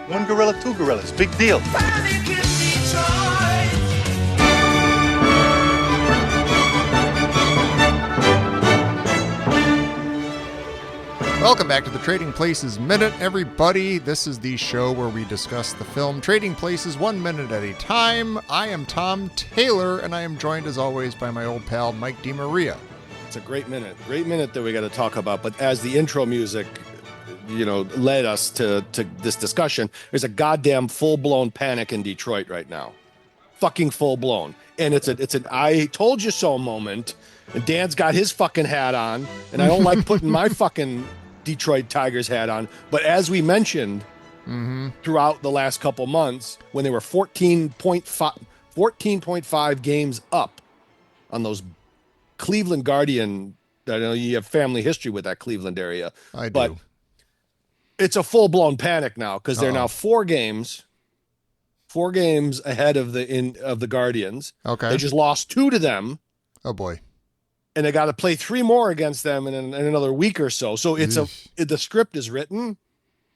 One gorilla, two gorillas. Big deal. Welcome back to the Trading Places Minute, everybody. This is the show where we discuss the film Trading Places 1 minute at a time. I am Tom Taylor, and I am joined, as always, by my old pal, Mike DiMaria. It's a great minute that we got to talk about. But as the intro music, led us to this discussion, there's a goddamn full-blown panic in Detroit right now. Fucking full-blown. And it's an I told you so moment. And Dan's got his fucking hat on, and I don't like putting my fucking Detroit Tigers hat on. But as we mentioned throughout the last couple months, when they were 14.5 games up on those Cleveland Guardian, I know you have family history with that Cleveland area. I do. But it's a full-blown panic now because they're now 4 games ahead of the Guardians. Okay. They just lost 2 to them. Oh boy. And they got to play 3 more against them in another week or so. So the script is written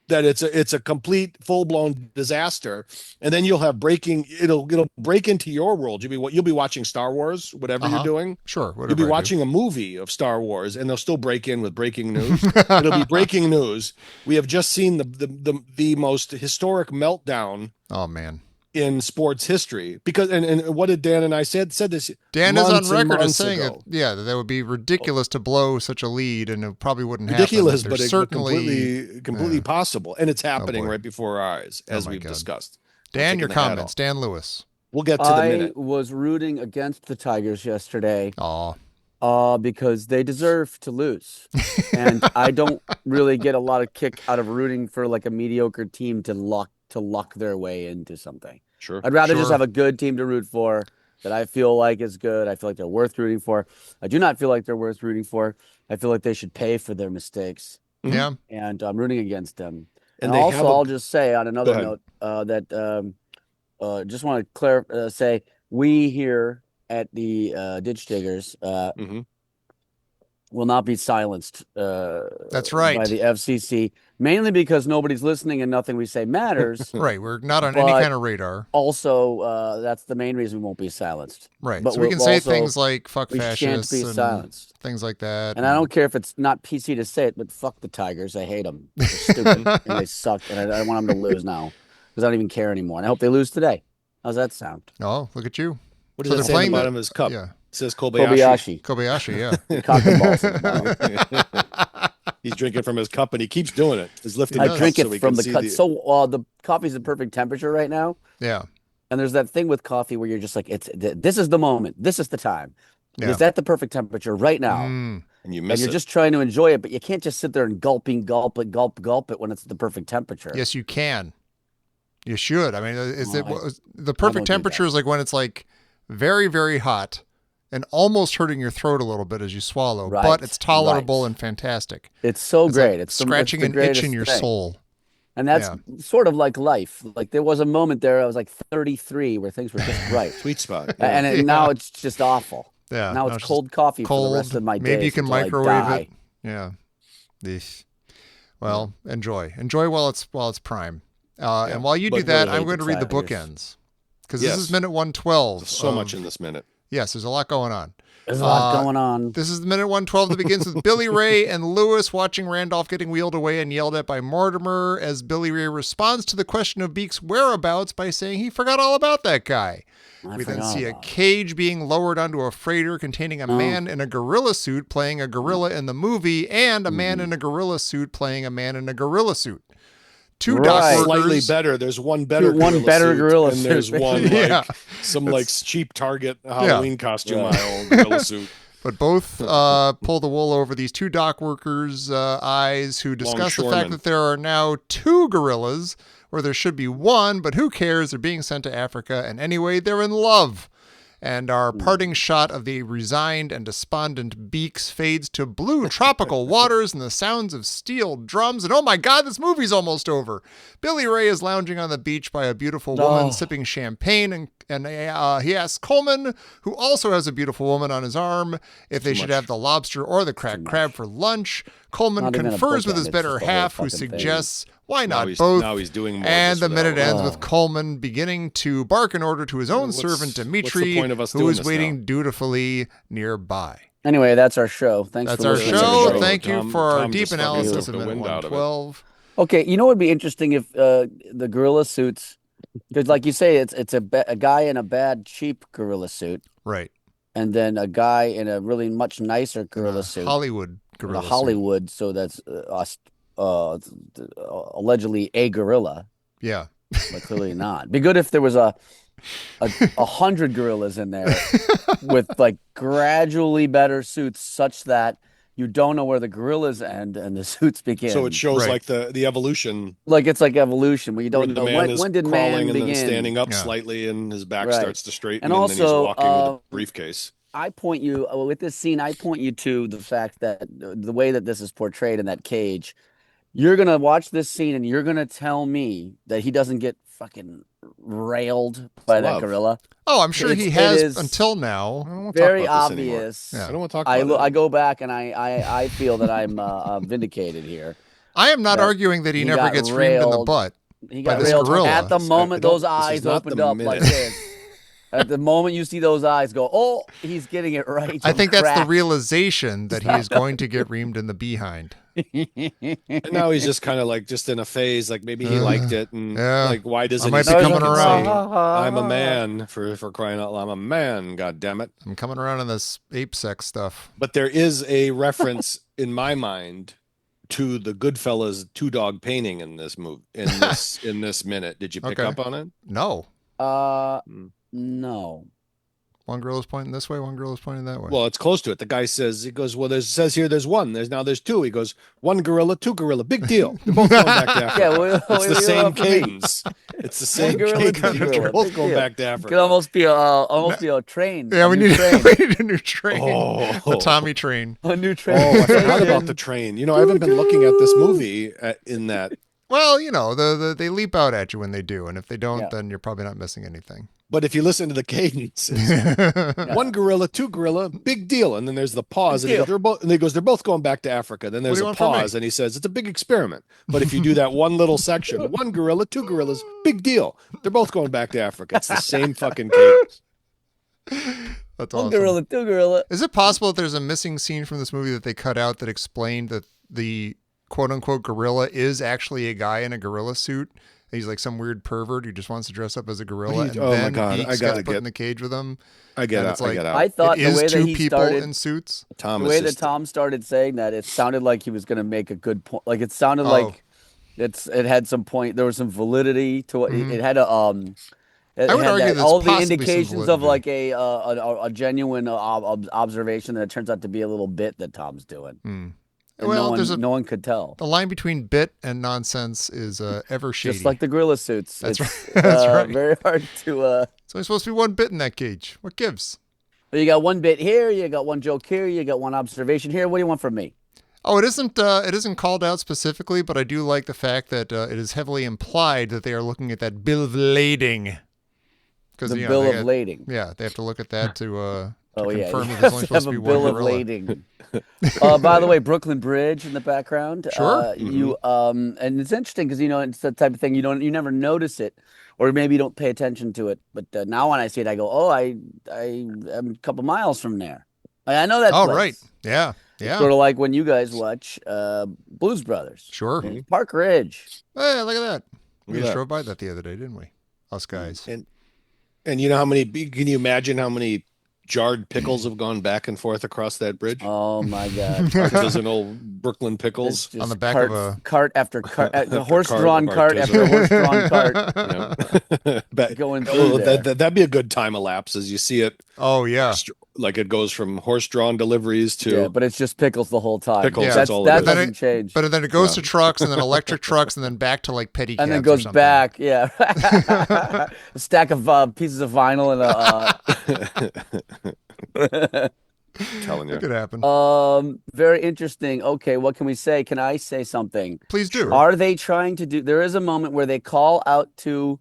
that it's a complete full-blown disaster. And then you'll have it'll break into your world. You'll be watching Star Wars, whatever you're doing. Sure. You'll be watching a movie of Star Wars, and they'll still break in with breaking news. It'll be breaking news. We have just seen the most historic meltdown. Oh man. In sports history, because and what did Dan and I said this? Dan is on record as saying ago. that would be ridiculous to blow such a lead, and it probably wouldn't ridiculous, happen. but it's certainly completely possible, and it's happening right before our eyes, as we've discussed. Dan, your comments, Dan Lewis. We'll get to the minute. I was rooting against the Tigers yesterday. Because they deserve to lose, and I don't really get a lot of kick out of rooting for like a mediocre team to luck their way into something. Sure. I'd rather just have a good team to root for that I feel like is good. I feel like they're worth rooting for. I do not feel like they're worth rooting for. I feel like they should pay for their mistakes. Yeah. And I'm rooting against them. And also, I'll just say on another note that just want to say we here at the Ditch Diggers will not be silenced. That's right. By the FCC, mainly because nobody's listening and nothing we say matters. Right, we're not on any kind of radar. Also, that's the main reason we won't be silenced. Right, but so we can say things like "fuck we fascists" can't be silenced. Things like that. And I don't care if it's not PC to say it, but fuck the Tigers. I hate them. They're stupid and they suck, and I want them to lose now because I don't even care anymore. And I hope they lose today. How's that sound? Oh, look at you. What does it say at the bottom of his cup? Yeah. It says Kobayashi. Kobayashi, yeah. Cock and balls at the bottom. He's drinking from his cup, and he keeps doing it. He's lifting. I drink it from the cup. So the coffee's at perfect temperature right now. Yeah. And there's that thing with coffee where you're just like, this is the moment. This is the time. It's at the perfect temperature right now. And you miss it. You're just trying to enjoy it, but you can't just sit there and gulp it when it's the perfect temperature. Yes, you can. You should. I mean, the perfect temperature is like when it's like very, very hot and almost hurting your throat a little bit as you swallow, but it's tolerable and fantastic. It's so great. Like it's scratching an itch in your soul. And that's sort of like life. Like there was a moment there, I was like 33 where things were just right. Sweet spot. And now it's just awful. Yeah. Now it's cold coffee for the rest of my day. Maybe you can microwave it. Yeah. Well, enjoy while it's prime. And while you do that, I'm going to read the bookends. Because this is minute 112. There's so much in this minute. Yes, there's a lot going on. There's a lot going on. This is the minute 112 that begins with Billy Ray and Lewis watching Randolph getting wheeled away and yelled at by Mortimer as Billy Ray responds to the question of Beeks' whereabouts by saying he forgot all about that guy. We then see a cage being lowered onto a freighter containing a man in a gorilla suit playing a gorilla in the movie and a man in a gorilla suit playing a man in a gorilla suit. Two dock workers. Slightly better. There's one better gorilla suit. And there's one like cheap Target Halloween costume aisle gorilla suit. But both pull the wool over these two dock workers' eyes who discuss the fact that there are now 2 gorillas where there should be 1, but who cares? They're being sent to Africa, and anyway, they're in love. And our parting shot of the resigned and despondent Beeks fades to blue tropical waters and the sounds of steel drums. And oh my God, this movie's almost over. Billy Ray is lounging on the beach by a beautiful woman sipping champagne. And he asks Coleman, who also has a beautiful woman on his arm, if they should have the lobster or the cracked crab for lunch. Coleman confers with his better half, who suggests, why not both? Now he's doing more. And the minute ends with Coleman beginning to bark an order to his own servant, Dimitri, who is waiting dutifully nearby. Anyway, that's our show. Thanks That's for our listening. show. Thank you for our deep analysis of minute 112. Okay, you know what would be interesting if the gorilla suits, because like you say, it's a guy in a bad, cheap gorilla suit. Right. And then a guy in a really much nicer gorilla suit. Hollywood gorilla Hollywood, so that's allegedly a gorilla. Yeah. But clearly not. Be good if there was a 100 gorillas in there with like gradually better suits such that you don't know where the gorillas end and the suits begin. So it shows like the evolution. Like it's like evolution where you don't know when did man begin. And then standing up slightly and his back starts to straighten and also, then he's walking with a briefcase. I point you with this scene. I point you to the fact that the way that this is portrayed in that cage, you're going to watch this scene and you're going to tell me that he doesn't get fucking railed by that gorilla. Oh, I'm sure he has until now. Very obvious. Yeah. I don't want to talk about I go back and I feel that I'm vindicated here. I am not arguing that he never gets reamed in the butt. He got railed at the moment those eyes opened up like this. At the moment you see those eyes go, oh, he's getting it right. I think that's the realization that he is going to get reamed in the behind. And now he's just kind of like just in a phase, like maybe he liked it, and like why doesn't he be coming around? I'm a man for crying out loud! I'm a man, god damn it! I'm coming around on this ape sex stuff. But there is a reference in my mind to the Goodfellas two-dog painting in this movie in this minute. Did you pick up on it? No. No. One girl is pointing this way, one girl is pointing that way. Well, it's close to it. The guy says, he goes, well, says here there's one. There's two. He goes, one gorilla, two gorilla. Big deal. They're both going back to Africa. It's the same cadence. It's the same cadence. They're both going back to Africa. It could almost be a train. Yeah, we need a new train. Oh. A Tommy train. A new train. Oh, I forgot about the train. I haven't been looking at this movie in that. Well, they leap out at you when they do. And if they don't, then you're probably not missing anything. But if you listen to the cadence, one gorilla, two gorilla, big deal. And then there's the pause. And he goes, they're both going back to Africa. Then there's a pause. And he says, it's a big experiment. But if you do that one little section, one gorilla, two gorillas, big deal. They're both going back to Africa. It's the same fucking cadence. That's awesome. One gorilla, two gorilla. Is it possible that there's a missing scene from this movie that they cut out that explained that the quote-unquote gorilla is actually a guy in a gorilla suit? He's like some weird pervert who just wants to dress up as a gorilla, and then Beeks got put in the cage with him. I get it. I thought the way that two he people started in suits. The way that Tom started saying that, it sounded like he was going to make a good point. Like it sounded like it had some point. There was some validity to it. It had a I would argue there's all the possibly indications of like a genuine observation that it turns out to be a little bit that Tom's doing. Well, no one could tell. The line between bit and nonsense is ever shady. Just like the gorilla suits. That's right. That's right. Very hard to. It's only supposed to be one bit in that cage. What gives? You got one bit here. You got one joke here. You got one observation here. What do you want from me? Oh, it isn't. It isn't called out specifically, but I do like the fact that it is heavily implied that they are looking at that bill of lading. The bill of lading. Yeah, they have to look at that to confirm that yeah. there's only supposed to be bill one of gorilla. lading. By the way, Brooklyn Bridge in the background. Sure. You and it's interesting because it's the type of thing you never notice it, or maybe you don't pay attention to it. But now when I see it, I go, oh, I am a couple miles from there. I know that. Oh, place. right. Yeah. Yeah. Sort of like when you guys watch Blues Brothers. Sure. Park Ridge. Hey, look at that. We just drove by that the other day, didn't we? Us guys. And you know how many? Can you imagine how many jarred pickles have gone back and forth across that bridge? Oh my God! Artisanal Brooklyn pickles on the back of a cart after cart, horse-drawn cart after horse-drawn cart. Going through there. That'd be a good time elapse as you see it. Oh yeah. like it goes from horse-drawn deliveries to Yeah, but it's just pickles the whole time. Pickles, Yeah. that's all it That is. doesn't change. But then it goes to trucks and then electric trucks and then back to like pedicabs And then or goes something. back, yeah. A stack of pieces of vinyl and telling you. It could happen. very interesting. Okay, what can we say? Can I say something? Please do. Are they trying to do? There is a moment where they call out to,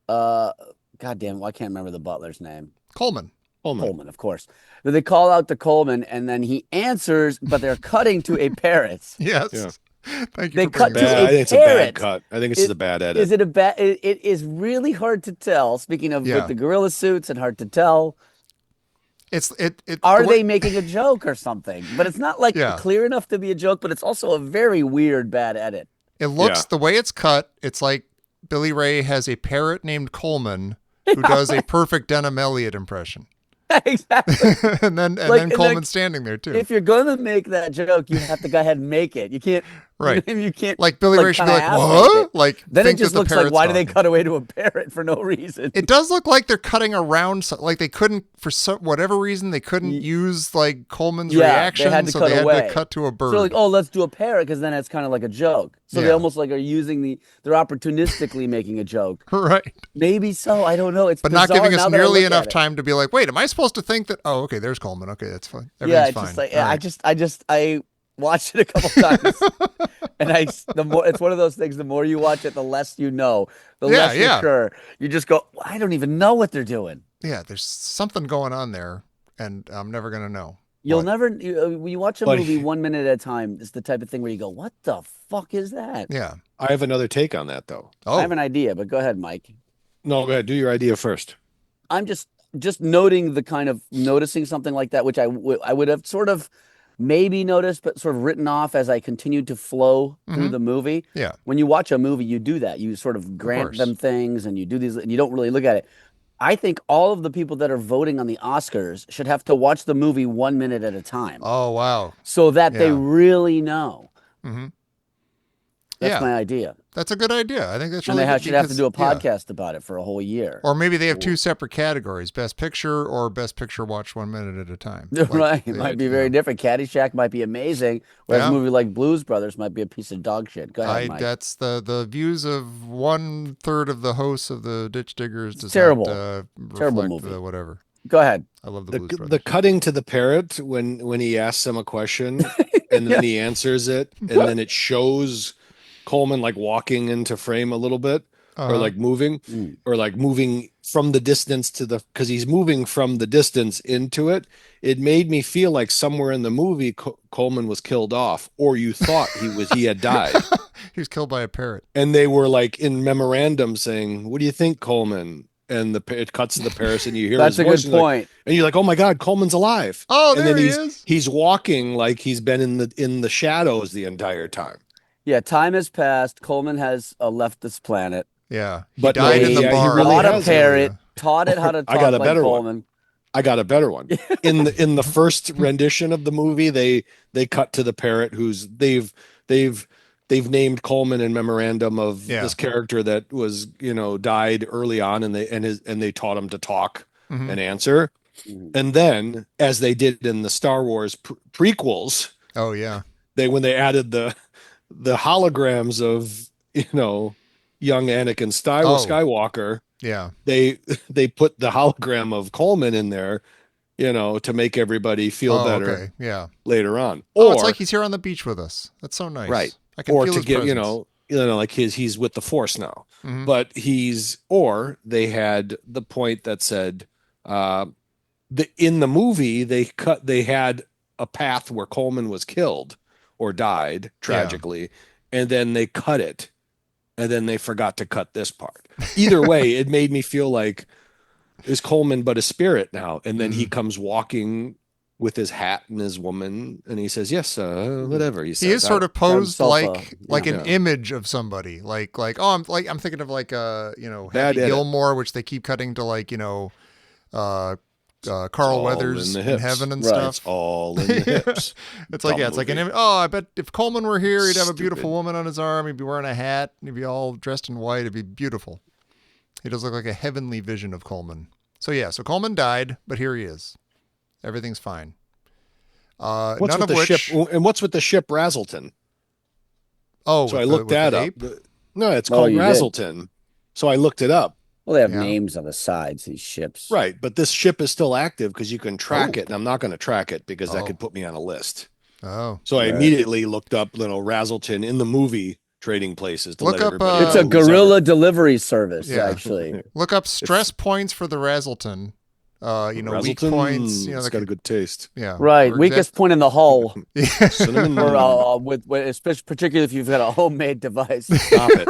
goddamn, I can't remember the butler's name. Coleman. Coleman, of course. They call out to Coleman, and then he answers, but they're cutting to a parrot. Yes. Yeah. Thank you. They for cut bringing to that I up. think it's a parrot. bad cut. I think it's just a bad edit. Is it a bad? It is really hard to tell. Speaking of Yeah. with the gorilla suits, and hard to tell. Are They making a joke or something? But it's not like Yeah. clear enough to be a joke. But it's also a very weird bad edit. It looks Yeah. the way it's cut. It's like Billy Ray has a parrot named Coleman who does a perfect Denham Elliott impression, Exactly. and then Coleman's standing there too. If you're gonna make that joke, you have to go ahead and make it. You can't. Right. You can't. Like Billy Ray should be like, kinda what? half-make it. Like Then it think just that the looks like, parrot's why do they talking. cut away to a parrot for no reason? It does look like they're cutting around, like they couldn't, for whatever reason, they couldn't use like Coleman's reaction, they had to so cut they away. had to cut to a bird. So like, oh, let's do a parrot because then it's kind of like a joke. So they Yeah. almost like are using they're opportunistically making a joke. Right. Maybe so. I don't know. It's But not bizarre giving us now that I nearly look enough at it. time to be like, wait, am I supposed to think that? Oh, okay, there's Coleman. Okay, that's fine. Yeah, Everything's it's fine. just like All right. I watched it a couple times, and it's one of those things. The more you watch it, the less you know. The Yeah, less you're yeah. sure. You just go, I don't even know what they're doing. Yeah, there's something going on there, and I'm never gonna know. You'll What? never when you watch a But- movie 1 minute at a time. It's the type of thing where you go, what the fuck is that? Yeah. I have another take on that though. Oh, I have an idea, but go ahead, Mike. No, go ahead. Do your idea first. I'm just noting the kind of noticing something like that, which I would have sort of maybe noticed, but sort of written off as I continued to flow through the movie. yeah. When you watch a movie, you do that. You sort of grant course. them things, and you do these, and you don't really look at it. I think all of the people that are voting on the Oscars should have to watch the movie 1 minute at a time, Oh, wow. so that they Yeah. really know. hmm That's Yeah. my idea. That's a good idea. I think that's And really they good should have to because- do a yeah. podcast about it for a whole year. Or maybe they have two separate categories: Best Picture or Best Picture watched 1 minute at a time. Right. It the might be idea. very different. Caddyshack might be amazing, whereas Yeah. a movie like Blues Brothers might be a piece of dog shit. Go ahead, Mike. That's the views of 1/3 of the hosts of the Ditch Diggers. Does Terrible. Not, Terrible reflect movie. whatever. Go ahead. I love the The Blues the Brothers. cutting to the parrot when he asks him a question and then he answers it and then it shows Coleman like walking into frame a little bit or Uh-huh. like moving or like moving from the distance to the because he's moving from the distance into it. It made me feel like somewhere in the movie Coleman was killed off or you thought he had died. He was killed by a parrot. And they were like in memorandum saying, "What do you think, Coleman?" And it cuts to the parrot, and you hear That's his a voice, good and you're like- point. and you're like, "Oh my God, Coleman's alive!" Oh, and there then he he's is. he's walking like he's been in the shadows the entire time. Yeah, time has passed. Coleman has left this planet. Yeah. He But died no, in the he bar. really Bought a has, parrot, taught it how to talk I got a like better one. Coleman. I got a better one. In the first rendition of the movie, they cut to the parrot who's they've named Coleman in memorandum of Yeah. this character that was died early on, and they taught him to talk Mhm. and answer. Mhm. And then, as they did in the Star Wars prequels, Oh, yeah. when they added the holograms of young Anakin Skywalker, Yeah. they put the hologram of Coleman in there, to make everybody feel better Okay. Yeah. later on. Oh, Or it's like he's here on the beach with us. That's so nice. Right. I can or feel to his get presence. like he's with the Force now. Mhm. But they had the point that said in the movie they had a path where Coleman was killed or died tragically, and then they cut it, and then they forgot to cut this part. Either way, it made me feel like, is Coleman but a spirit now? And then he comes walking with his hat and his woman, and he says, "Yes, whatever." He He is sort of posed himself like an yeah. image of somebody. I'm thinking of like Bad Happy edit. Gilmore, which they keep cutting to Carl all Weathers in in, the hips. heaven and Right. It's stuff. all in the hips. It's like Dumb it's like an movie. image. Oh, I bet if Coleman were here, he'd have a beautiful Stupid. woman on his arm. He'd be wearing a hat. He'd be all dressed in white. It'd be beautiful. He does look like a heavenly vision of Coleman. So Coleman died, but here he is. Everything's fine. What's None with of the which. ship? And what's with the ship Razzleton? Oh, So I with looked the that up. ape? No, it's Oh, called you did. Razzleton. So I looked it up. Well, they have Yeah. names on the sides, these ships. Right, but this ship is still active because you can track Oh. it, and I'm not going to track it because that Oh. could put me on a list. Oh, So I Right. immediately looked up, Razzleton in the movie Trading Places to Look let up, everybody It's know a who's guerrilla ever- delivery service, Yeah. actually. look up stress points for the Razzleton. Weak Razzleton, points. it's got a good taste. Yeah. Right. or Weakest point in the hull, Yeah. Cinnamon. or especially particularly if you've got a homemade device. Stop it.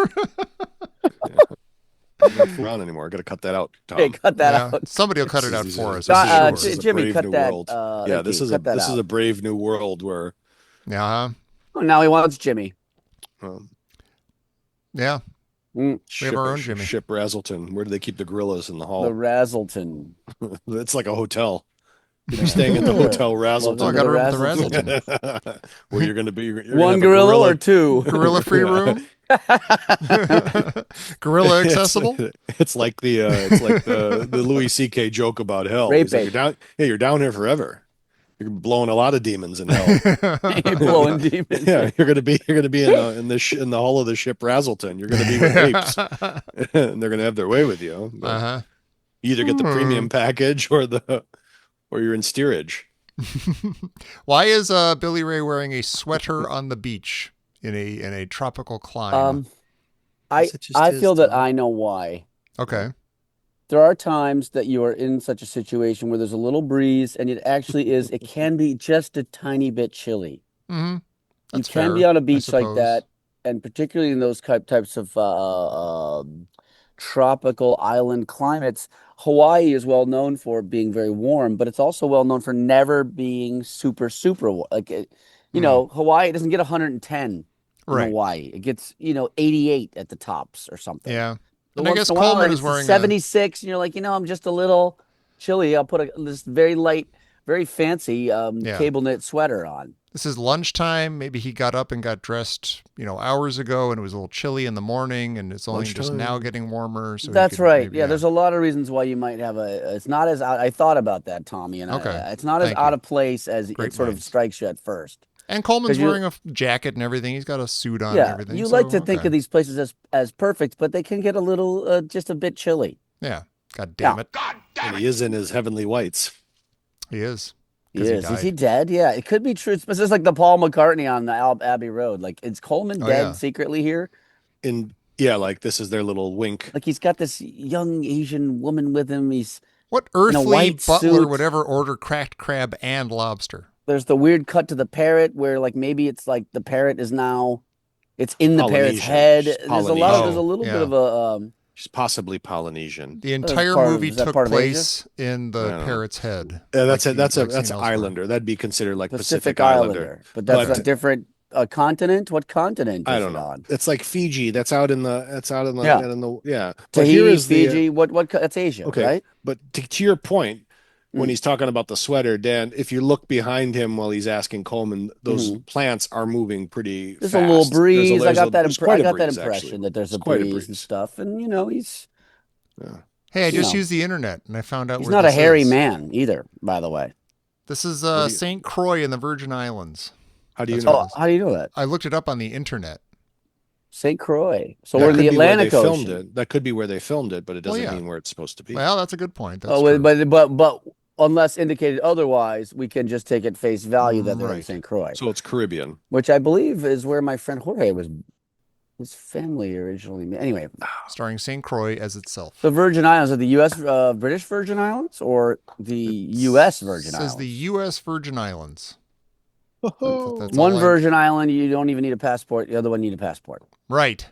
I'm not around anymore. I got to cut that out, Tom. Hey, cut that Yeah. out. Somebody will cut it This out is- for us. this I'm is- sure. this is a Jimmy, brave cut new that. world. Thank Yeah, you. this is Cut that out. a brave new world where Yeah. Oh, now he wants Jimmy. um, Yeah. Mm, We have our own Jimmy. Ship Razzleton. Where do they keep the gorillas in the the hall? Razzleton. It's like a hotel. You'd be staying at the Hotel Oh, I Welcome Razzleton. got to a room at the Razzleton. Razzleton. Where you're going to be. You're gonna One have a gorilla, or two? Gorilla free Yeah. room. Gorilla accessible. It's like the Louis C.K. joke about hell. Rape He's like, bait. you're down here forever. You're blowing a lot of demons in hell. Blowing demons. Yeah, you're gonna be in the hull of the ship Razzleton. You're gonna be with apes, and they're gonna have their way with you. But Uh-huh. you either get the premium package or you're in steerage. Why is Billy Ray wearing a sweater on the beach in a tropical climb? I feel that I know why. Okay. There are times that you are in such a situation where there's a little breeze, and it can be just a tiny bit chilly. Mm-hmm. You can be on a beach like that, and particularly in those types of tropical island climates. Hawaii is well known for being very warm, but it's also well known for never being super, super warm. Hawaii doesn't get 110 in Right. Hawaii. It gets, 88 at the tops or something. Yeah. But And I once guess in a while, Coleman it's is wearing 76, and you're like, I'm just a little chilly. I'll put this very light, very fancy cable knit sweater on. This is lunchtime. Maybe he got up and got dressed, hours ago, and it was a little chilly in the morning, and it's only just now getting warmer. So That's right. Yeah, there's a lot of reasons why you might have it's not as I thought about that, Tommy, and it's not as out of place as it sort of strikes you at first. And Coleman's wearing a jacket and everything. He's got a suit on and everything. You like to think of these places as perfect, but they can get a little, just a bit chilly. Yeah. God damn it. And he is in his heavenly whites. He is. He is. Is he dead? Yeah, it could be true. It's just like the Paul McCartney on the Abbey Road. Like, is Coleman dead secretly here? Like this is their little wink. Like he's got this young Asian woman with him. He's what earthly butler suit would ever order cracked crab and lobster? There's the weird cut to the parrot where like maybe it's like the parrot is now, it's in the parrot's head. There's a little bit of a. She's possibly Polynesian. The entire movie took place in the parrot's head. Yeah, that's Islander. That'd be considered like Pacific Islander. But that's a different continent. What continent? I don't know. On? It's like Fiji. That's out in the. Yeah. Tahiti, Fiji. What? That's Asia, okay. Right? But to your point, when he's talking about the sweater, Dan, if you look behind him while he's asking Coleman, those plants are moving pretty There's fast. a little breeze. I got that impression actually. that there's quite a breeze and stuff. And, he's... Yeah. Hey, I just used the internet and I found out he's where not a this hairy is. man either, by the way. This is St. Croix in the Virgin Islands. How do you know? How do you know that? I looked it up on the internet. St. Croix. So we're in the Atlantic Ocean. That could be where they filmed it, but it doesn't mean where it's supposed to be. Well, that's a good point. But unless indicated otherwise, we can just take at face value that they're in St. Croix. So it's Caribbean. Which I believe is where my friend Jorge was, his family originally. Anyway. Starring St. Croix as itself. The Virgin Islands are the U.S. British Virgin Islands or the U.S. Virgin Islands? It says the U.S. Virgin Islands. That's one Virgin Island, you don't even need a passport. The other one, you need a passport. Right.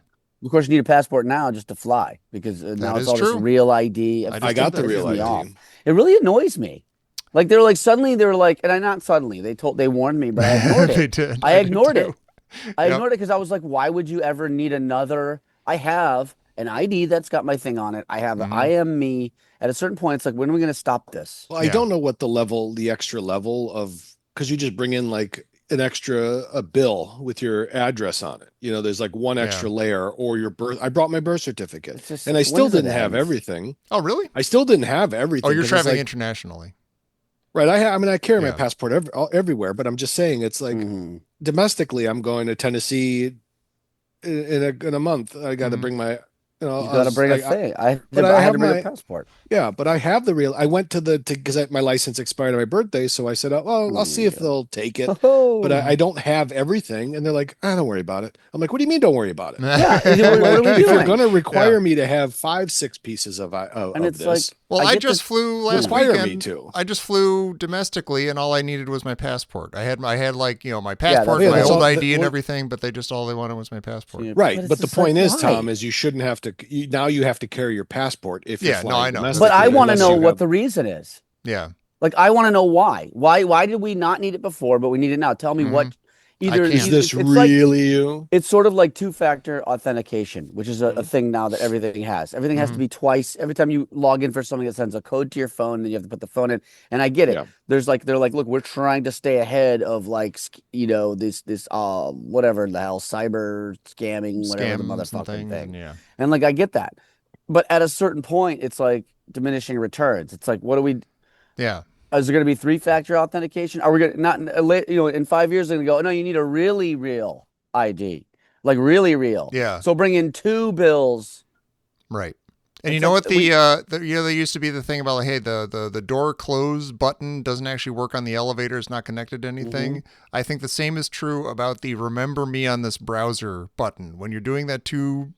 Of course, you need a passport now just to fly because now it's all this real ID. I got the real ID. It really annoys me. Like they were like and I not suddenly they warned me, but I ignored it. They did. I ignored it. I ignored it because I was like, why would you ever need another? I have an ID that's got my thing on it. I have I am me. At a certain point, it's like, when are we going to stop this? Well, I don't know what the extra level of, because you just bring in like an extra a bill with your address on it. You know, there's like one extra layer, or your birth. I brought my birth certificate, It's just, and I when still does it didn't have end? everything. Oh, really? I still didn't have everything. Oh, you're 'cause it's traveling like, internationally. right. I mean, I carry my Yeah. passport everywhere, but I'm just saying it's like Mhm. domestically, I'm going to Tennessee in a month. I got to Mhm. bring my, You got to bring a I thing. I but I I had have to bring a my passport. yeah, but I have the real. I went to because my license expired on my birthday, so I said, "Oh, well, I'll see if Yeah. they'll take it." But Oh, I don't have everything, and they're like, "Ah, don't worry about it." I'm like, "What do you mean, don't worry about it?" yeah. I'm What like, are we if you're doing? gonna require me to have 5, 6 pieces And of it's like, this, Well, I I get just the, flew last require me weekend. to. I just flew domestically, and all I needed was my passport. I had like my Yeah, passport, that's my that's old all. ID, and everything. But all they wanted was my passport. Right, but it's but the just like, point is, why? Tom, is you shouldn't have to. Now you have to carry your passport if you're Yeah, no, flying I know. But I domestically, want to unless know you what have. the reason is. Yeah, Like, I want to know why. Why did we not need it before, but we need it now? Tell me what. I Either, Is can't. this it's like really you? it's sort of like two-factor authentication, which is a thing now that everything has. Everything has to be twice. Every time you log in for something, it sends a code to your phone, and then you have to put the phone in. And I get it. Yeah. They're like, look, we're trying to stay ahead of like this whatever the hell, cyber scamming, whatever the Scams and motherfucking things, and thing. yeah. And like I get that. But at a certain point, it's like diminishing returns. It's like, what do we Yeah. is there going to be three-factor authentication? Are we going to not, in 5 years, they're going to go, no, you need a really real ID, like really real. Yeah. So bring in two bills. Right. And It's you know like what there used to be the thing about like, hey, the door close button doesn't actually work on the elevator, it's not connected to anything. I think the same is true about the remember me on this browser button. When you're doing that two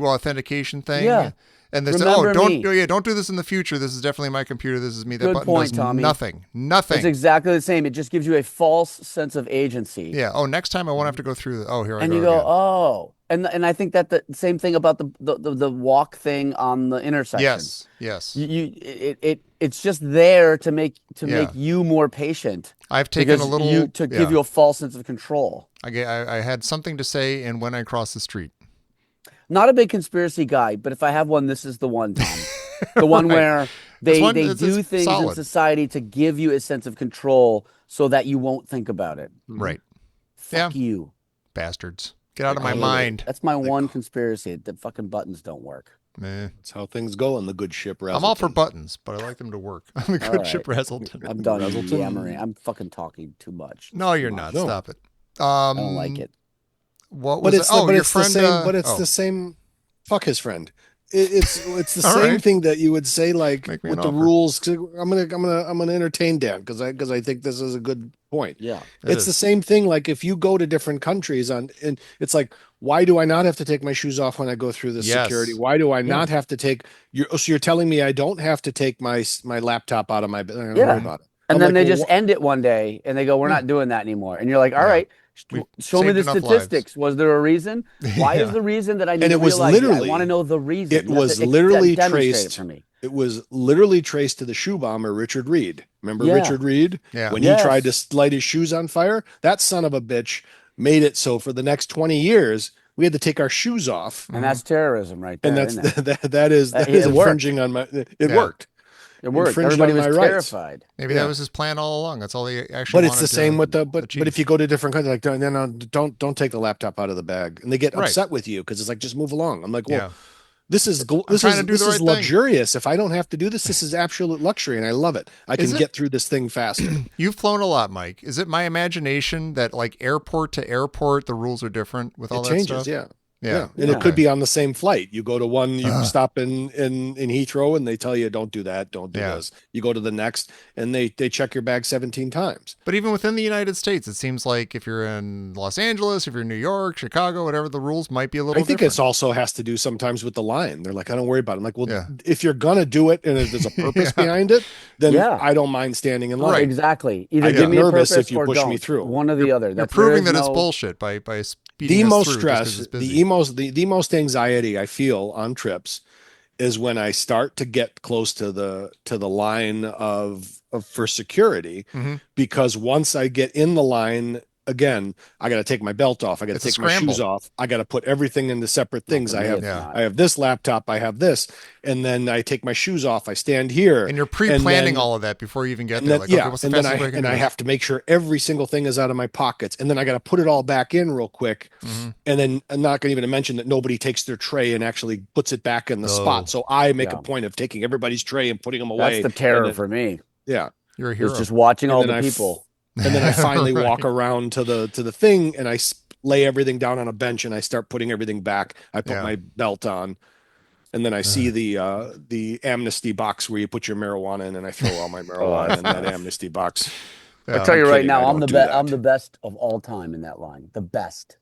authentication thing. Yeah. And they say, Remember don't me. don't do this in the future. This is definitely my computer. This is me. That Good button point, does Tommy. nothing. It's exactly the same. It just gives you a false sense of agency. Yeah. Oh, next time I won't have to go through. Here I And go you go, again. oh. And I think that the same thing about the walk thing on the intersection. Yes. Yes. It's just there to make Yeah. you more patient. I've taken because a little to give you a false sense of control. I had something to say, and when I cross the street. Not a big conspiracy guy, but if I have one, this is the one, Tom. The one Right. where they it's do things in solid. society to give you a sense of control so that you won't think about it. Right. Fuck you. Bastards. Get out of I my hate it. mind. That's my one conspiracy. The fucking buttons don't work. Meh. That's how things go on the good ship. Razzleton. I'm all for buttons, but I like them to work. I'm the All good right. ship Razzleton. I'm done Razzleton. yammering. I'm fucking talking too much. No, you're not. No. Stop it. I don't like it. What But was it's it? Oh, but your it's friend. the same. But it's oh. the same. Fuck his friend. It's the All same right. thing that you would say like Make me with an the offer. rules. 'Cause I'm gonna entertain Dan because I think this is a good point. Yeah. It's the same thing. Like if you go to different countries and it's like, why do I not have to take my shoes off when I go through the Yes. security? Why do I not have to take so you're telling me I don't have to take my laptop out of my don't worry Yeah. about it. And I'm then like, they well, just end it one day and they go, we're not doing that anymore. And you're like, all Yeah. right, We've show me saved the enough statistics. Was there a reason? Why Yeah. is the reason that I need And to it was realize it? I literally- want to know the reason. it You have was to literally demonstrate traced- it for me. It was literally traced to the shoe bomber, Richard Reed. Remember Yeah. Richard Reed? Yeah. When Yes. he tried to light his shoes on fire, that son of a bitch made it so for the next 20 years, we had to take our shoes off. And that's terrorism right there. And that's isn't it? that is It infringing on my it Yeah. worked. It worked. infringed Everybody on was my rights. terrified. Maybe Yeah. that was his plan all along. That's all he actually. But it's wanted the same to with but achieve. if you go to different countries, like no, don't take the laptop out of the bag, and they get Right. upset with you because it's like just move along. I'm like, well, Yeah. this is trying to do this the is right thing. luxurious. If I don't have to do this is absolute luxury, and I love it. I can Is it? get through this thing faster. You've flown a lot, Mike. Is it my imagination that like airport to airport the rules are different with all It that changes, stuff? yeah. Yeah. And it could be on the same flight. You go to one, you Ugh. stop in Heathrow, and they tell you don't do that, don't do Yeah. this. You go to the next, and they check your bag 17 times. But even within the United States, it seems like if you're in Los Angeles, if you're in New York, Chicago, whatever, the rules might be a little I think different. it's also has to do sometimes with the line. They're like, I don't worry about it. I'm like, well, Yeah. if you're gonna do it and there's a purpose behind it, then Yeah. I don't mind standing in line. Right. Exactly. Either I give get me a nervous purpose if you or push me don't. through. One or the other. You're That's proving there that is it's no- bullshit by speeding The us most through just 'cause stress, it's busy. the most anxiety I feel on trips is when I start to get close to the line of for security, Mhm. because once I get in the line again, I got to take my belt off. I got to It's a take my shoes scramble. off. I got to put everything into separate things. For I me, have it's Yeah. not. I have this laptop. I have this, and then I take my shoes off. I stand here, And you're pre-planning then- all of that before you even get and there. then, Like, yeah, okay, what's the and then fastest way I can do I this? have to make sure every single thing is out of my pockets, and then I got to put it all back in real quick. Mhm. And then I'm not going to even mention that nobody takes their tray and actually puts it back in the Oh. spot. So I make Yeah. a point of taking everybody's tray and putting them away. That's the terror and then- for me. Yeah, You're a hero. Is just watching And all then the I f- people. and then I finally Right. walk around to the thing, and I lay everything down on a bench, and I start putting everything back. I put Yeah. my belt on, and then I see the amnesty box where you put your marijuana in, and I throw all my marijuana that's in that nice. amnesty box. Yeah. I tell you I'm right kidding, I now, I'm don't the do best. that. I'm the best of all time in that line. The best.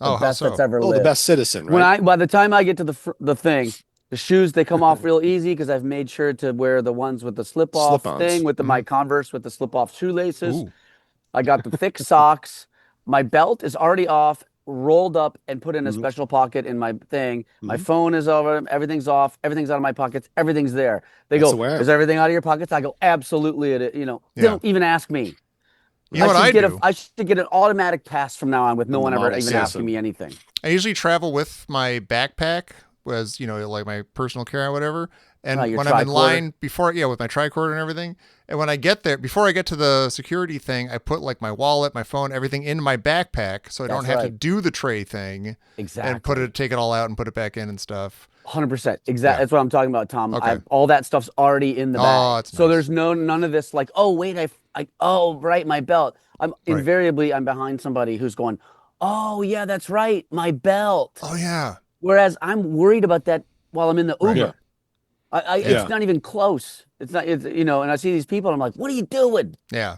The Oh, how best so? that's ever Oh, lived. the best citizen, When right? by the time I get to the thing, the shoes they come off real easy because I've made sure to wear the ones with the slip-off Slip-ons. thing with my Converse with the slip-off shoelaces. Ooh. I got the thick socks. My belt is already off, rolled up, and put in a Mhm. special pocket in my thing. My Mhm. phone is over. Everything's off. Everything's out of my pockets. Everything's there. They That's go, the way I am. "Is everything out of your pockets?" I go, "Absolutely." They Yeah. don't even ask me. You know what I should get do? I should get an automatic pass from now on with no I'm one the ever model even citizen. asking me anything. I usually travel with my backpack, as like my personal care or whatever. And your when I'm in tricorder? line with my tricorder and everything, and when I get there, before I get to the security thing, I put like my wallet, my phone, everything in my backpack, so I don't That's have to right. do the tray thing Exactly. and take it all out and put it back in and stuff. 100%. Exactly. Yeah. That's what I'm talking about, Tom. Okay. All that stuff's already in the Oh, bag. that's So nice. there's none of this like, oh wait, right, my belt. I'm Right. invariably I'm behind somebody who's going, oh yeah, that's right, my belt. Oh yeah, Whereas I'm worried about that while I'm in the Right. Uber. Yeah. It's Yeah. not even close. It's not. It's and I see these people. And I'm like, what are you doing? yeah.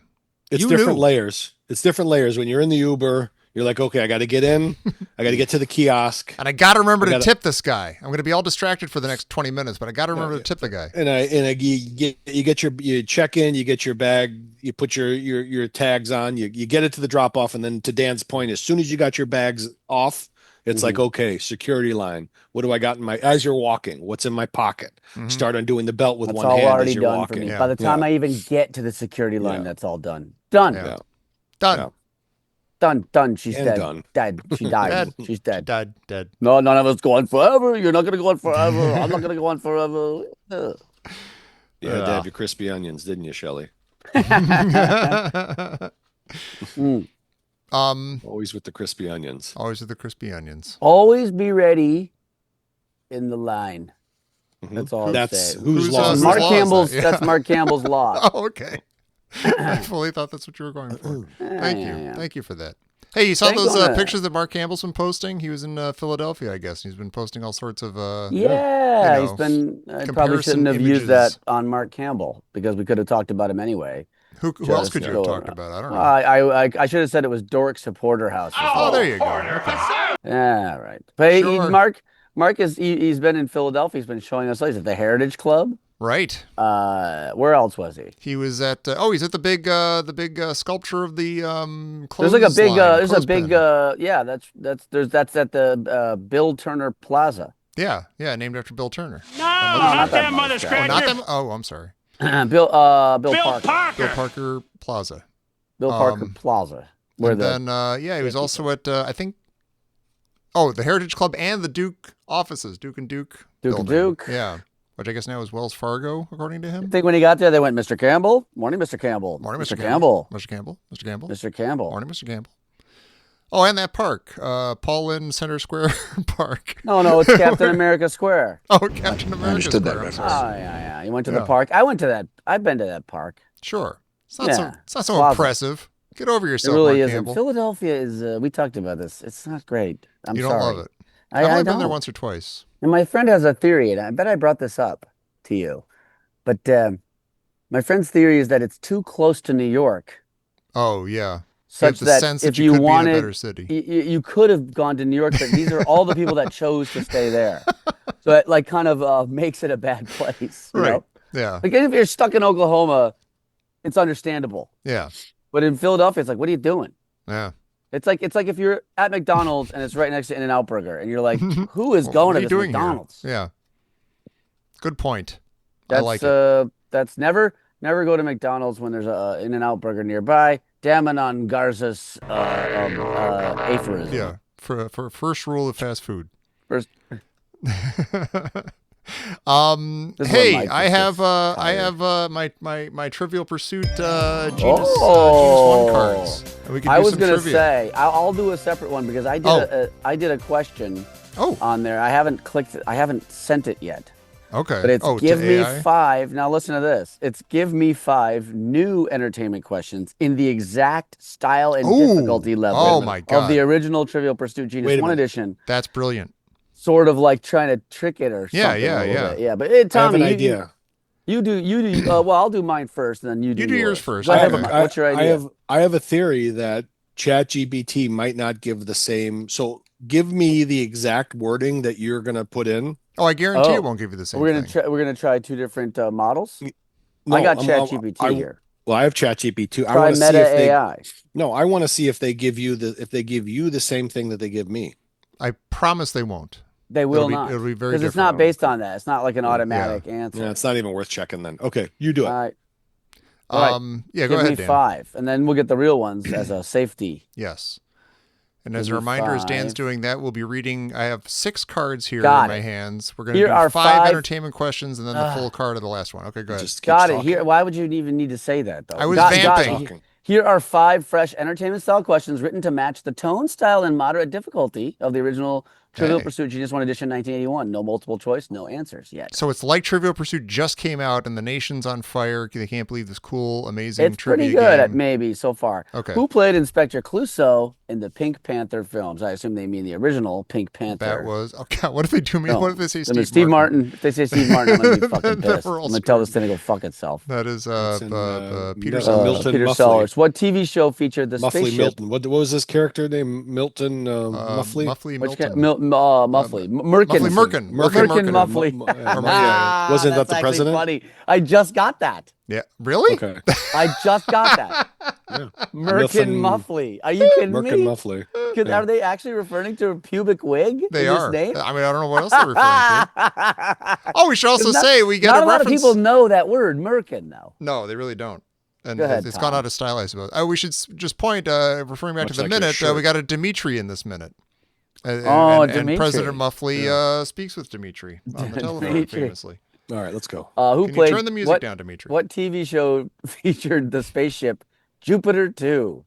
It's You different knew. layers. It's different layers. When you're in the Uber, you're like, okay, I got to get in. I got to get to the kiosk. And I got to remember I to gotta- tip this guy. I'm going to be all distracted for the next 20 minutes, but I got to remember to tip the guy. You check in, you get your bag, you put your tags on, you get it to the drop off, and then to Dan's point, as soon as you got your bags off, it's like, okay, security line. What do I got as you're walking? What's in my pocket? Mhm. Start undoing the belt with That's one all hand already as you're done walking. for me. Yeah. By the time Yeah. I even get to the security line, Yeah. that's all done. Done. Yeah. Yeah. Done. Yeah. Done. She's And dead. done. Dead. She died. Dead. She's dead. Dead. No, none of us go on forever. You're not gonna go on forever. I'm not gonna go on forever. You had to have your crispy onions, didn't you, Shelley? Mm. Always with the crispy onions. Always with the crispy onions. Always be ready in the line. Mhm. That's all. That's I'm who's Who's, lost. whose Mark law is Campbell's. that? Yeah. That's Mark Campbell's law. Oh, okay. I fully thought that's what you were going for. Thank you. Yeah. Thank you for that. Hey, you saw Thank those you on pictures that Mark Campbell's been posting? He was in Philadelphia, I guess. He's been posting all sorts of Yeah, you he's know, been. I probably comparison shouldn't have used that images. on Mark Campbell because we could have talked about him anyway. who else Just could you go have talked around. about? I don't know. I should have said it was Dork Supporter House. Oh, there you go. Okay. Yeah, right. But Sure. Mark he's been in Philadelphia. He's been showing us places at the Heritage Club. Right. Where else was he? He was at he's at the big sculpture of the There's like a big clothespin. that's at the Bill Turner Plaza. yeah, named after Bill Turner. No, not not that that mother mother Oh, scratcher. not them. Oh, I'm sorry. Bill Parker. Bill Parker. Bill Parker Plaza. Bill Parker Um, Plaza. Where And the then he was also at I think the Heritage Club and the Duke offices, Duke and Duke. Duke and building. Duke. Yeah. Which I guess now is Wells Fargo, according to I him. think when he got there, they went, Mr. Campbell. Morning, Mr. Campbell. Morning, Mr. Mr. Campbell. Mr. Campbell. Mr. Campbell. Mr. Campbell. Morning, Mr. Campbell. Oh, and that park, Paul Lynn Center Square Park. No, it's Captain America Square. Oh, Captain America understood that Square. I'm reference. sorry. Oh, yeah. You went to the Yeah. park. I went to that. I've been to that park. Sure. It's not Yeah. so Plaza. impressive. Get over It yourself, really Mark isn't. Campbell. Philadelphia is, we talked about this. It's not great. I'm You sorry. don't love it. I I've only don't. been there once or twice. And my friend has a theory, and I bet I brought this up to you. But my friend's theory is that it's too close to New York, Oh, yeah. such the that sense if that you you could be in a wanted, better city. you could have gone to New York, but these are all the people that chose to stay there. So it like kind of makes it a bad place. You Right. know? Yeah. Like if you're stuck in Oklahoma, it's understandable. Yeah. But in Philadelphia, it's like, what are you doing? Yeah. It's like if you're at McDonald's and it's right next to In-N-Out Burger, and you're like, who is Well, going what to are you this doing McDonald's? here? Yeah. Good point. That's I like it. that's never go to McDonald's when there's a In-N-Out Burger nearby. Damanon Garza's aphorism. Yeah, for first rule of fast food. First, This is what Hey, Mike I just have tired. my Trivial Pursuit Genus 1 cards. And we can I do was some gonna trivia. say I'll do a separate one because I did I did a question on there. I haven't clicked it. I haven't sent it yet. Okay. But it's give to me AI? 5. Now listen to this. It's give me 5 new entertainment questions in the exact style and difficulty level Oh my God. of the original Trivial Pursuit Genus 1 edition. That's brilliant. Sort of like trying to trick it or something. Yeah. Yeah, but I have Tommy, an idea. you do. Well, I'll do mine first, and then you do. You do yours first. Go ahead. Okay. What's your idea? I have a theory that ChatGPT might not give the same. So give me the exact wording that you're going to put in. Oh, I guarantee it won't give you the same thing. We're gonna try 2 different models. No, I got ChatGPT here. Well, I have ChatGPT. I Try want to see Meta if they. AI. No, I want to see if they give you the same thing that they give me. I promise they won't. They will not. It'll be very because it's different. not based on that. It's not like an automatic answer. Yeah, it's not even worth checking then. Okay, you do it. All right. Yeah, go Give ahead, me Dan. 5, and then we'll get the real ones as a safety. Yes. And as Give a me reminder, as Dan's 5. doing that, we'll be reading. I have 6 cards here Got in my it. hands. We're going to Here do are 5 5 entertainment questions and then the full card of the last one. Okay, go ahead. Just keep Got it. talking. Here. Why would you even need to say that though? I was Got vamping. it. Here are 5 fresh entertainment style questions written to match the tone, style, and moderate difficulty of the original Trivial Pursuit Genius 1 edition 1981. No multiple choice, no answers yet. So it's like Trivial Pursuit just came out and the nation's on fire. They can't believe this cool, amazing It's trivia pretty good at game. maybe so far. Okay. Who played Inspector Clouseau in the Pink Panther films? I assume they mean the original Pink Panther. That was okay. What if they do me? No. What if they say I mean, Steve Martin? If they say Steve Martin, I'm gonna be fucking Then pissed. we're I'm all gonna tell this thing to go fuck itself. That is Peter Milton Sellers. Peter Muffley. Sellers. What TV show featured the Muffley spaceship? Milton. What was his character name? Milton Muffley. Muffley Which Milton. Muffley. Merkin. Merkin. Muffley. Wasn't that That's the actually president? funny. I just got that. Yeah. Really? Okay. I just got that. Yeah. Merkin Muffley. Are you kidding Merkin me? Muffley. Are they actually referring to a pubic wig? They in are. This name? I mean, I don't know what else they're referring to. Oh, we should also say we got Not a a lot of reference. people know that word, Merkin, though. No, they really don't. And Go ahead, it's Tom. gone out of style, I suppose. We should just point, referring back Much to the like your minute, shirt. we got a Dimitri in this minute. And Dimitri. President Muffley speaks with Dimitri on the telephone, Dimitri. famously. All right, let's go. Who Can played? you turn the music down, Dimitri? What TV show featured the spaceship Jupiter 2?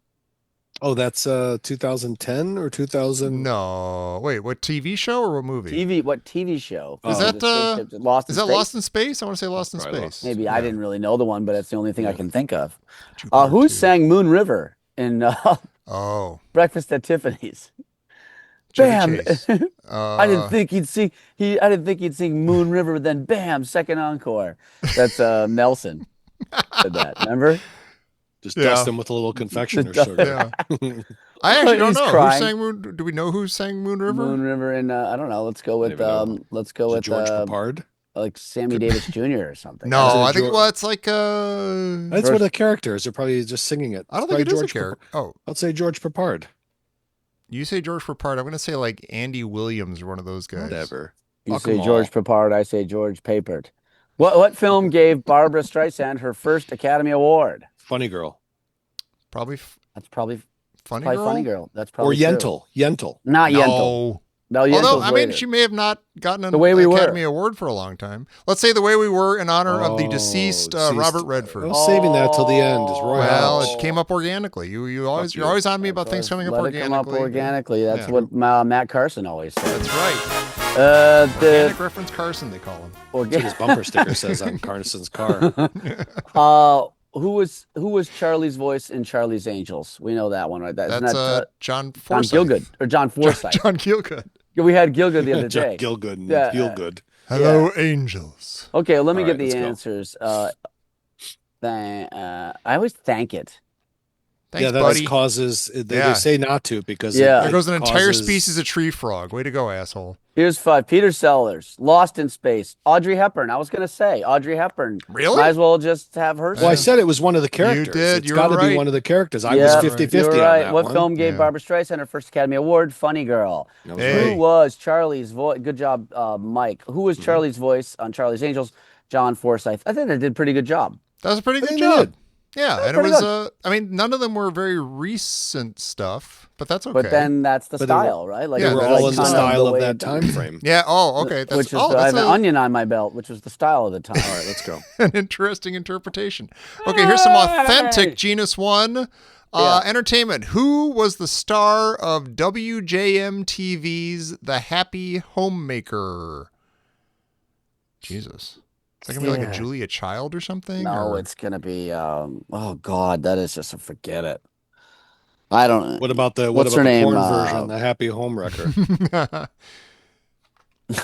Oh, that's 2010 or 2000? No, wait. What TV show or what movie? What TV show? Is featured that the spaceship? Lost in Is that Space? Lost in Space? I want to say Lost in Probably Space. Lost. Maybe I didn't really know the one, but it's the only thing I can think of. Jupiter Who 2. sang Moon River in Oh, Breakfast at Tiffany's? Chevy Bam! Chase. I didn't think he'd sing. I didn't think he'd sing Moon River. Then bam! Second encore. That's Nelson said that. Remember? Just Yeah. dust them with a little confectioner sugar. Yeah. I actually don't He's know crying. who sang Moon. Do we know who sang Moon River? Moon River, and I don't know. Let's go with Is it George Papard? like Sammy Davis Jr. or something. No, Is it I think George- well, it's like That's what the character is. They're probably just singing it. I don't It's think it is a George character. Oh, I'll say George Papard. you say George Papard. I'm going to say like Andy Williams or one of those guys. Whatever. You Fuck say 'em George all. Papard, I say George Papert. What film gave Barbara Streisand her first Academy Award? Funny Girl. Probably That's probably Funny Funny Girl. Girl. That's Or probably true. Yentl. Yentl. Not Yentl. No. No, Yentl's Although, I mean, later. she may have not gotten an The Way We Were. Academy Award for a long time. Let's say The Way We Were in honor of the Oh, deceased deceased. Robert Redford. I was saving that till the end. Is Roy Well, House. it came up organically. You're always you. on me about things coming up Let organically. it come up organically. That's Yeah. what Matt Carson always said. That's right. The Organic reference Carson, they call him. That's what his bumper sticker says on Carnison's car. who was Charlie's voice in Charlie's Angels? We know that one, right? Isn't That's that John John Forsythe. Gilgood or John Forsythe? John Gilgood. We had Gilgood the other day. John Gilgood and Yeah, Feelgood. Hello, angels. Okay, let me All get right, the let's go. answers. I always thank it. Thanks, Yeah, that buddy. causes. They Yeah. say not to because Yeah. There goes an entire causes- species of tree frog. Way to go, asshole. Here's 5. Peter Sellers, Lost in Space. Audrey Hepburn. I was going to say Audrey Hepburn. Really? Might as well just have her. Well, I said it was one of the characters. did. It's You got were to be right. one of the characters. I Yeah, was 50-50 you're on right. that What one. film gave Yeah. Barbara Streisand her first Academy Award? Funny Girl. That was Hey. right. Who was Charlie's voice? Good job, Mike. Who was Charlie's voice on Charlie's Angels? John Forsythe. I think they did a pretty good job. That was a pretty good They job. did. Yeah, and it pretty was. good. I mean, none of them were very recent stuff, but that's okay. But then that's the But they were- style, right? Like Yeah, They were that's all the in the style. style of way that it- time frame. yeah. Oh, okay. That's Which is, I that's have an onion on my belt, which was the style of the time. All right, let's go. an interesting interpretation. Okay, here's some authentic Genus One entertainment. Who was the star of WJM TV's The Happy Homemaker? Jesus. Is that gonna be like a Yeah. Julia Child or something? No, or- it's gonna be. Oh God, that is just a forget it. I don't. What about the What's her the name? porn version, the Happy Home Wrecker?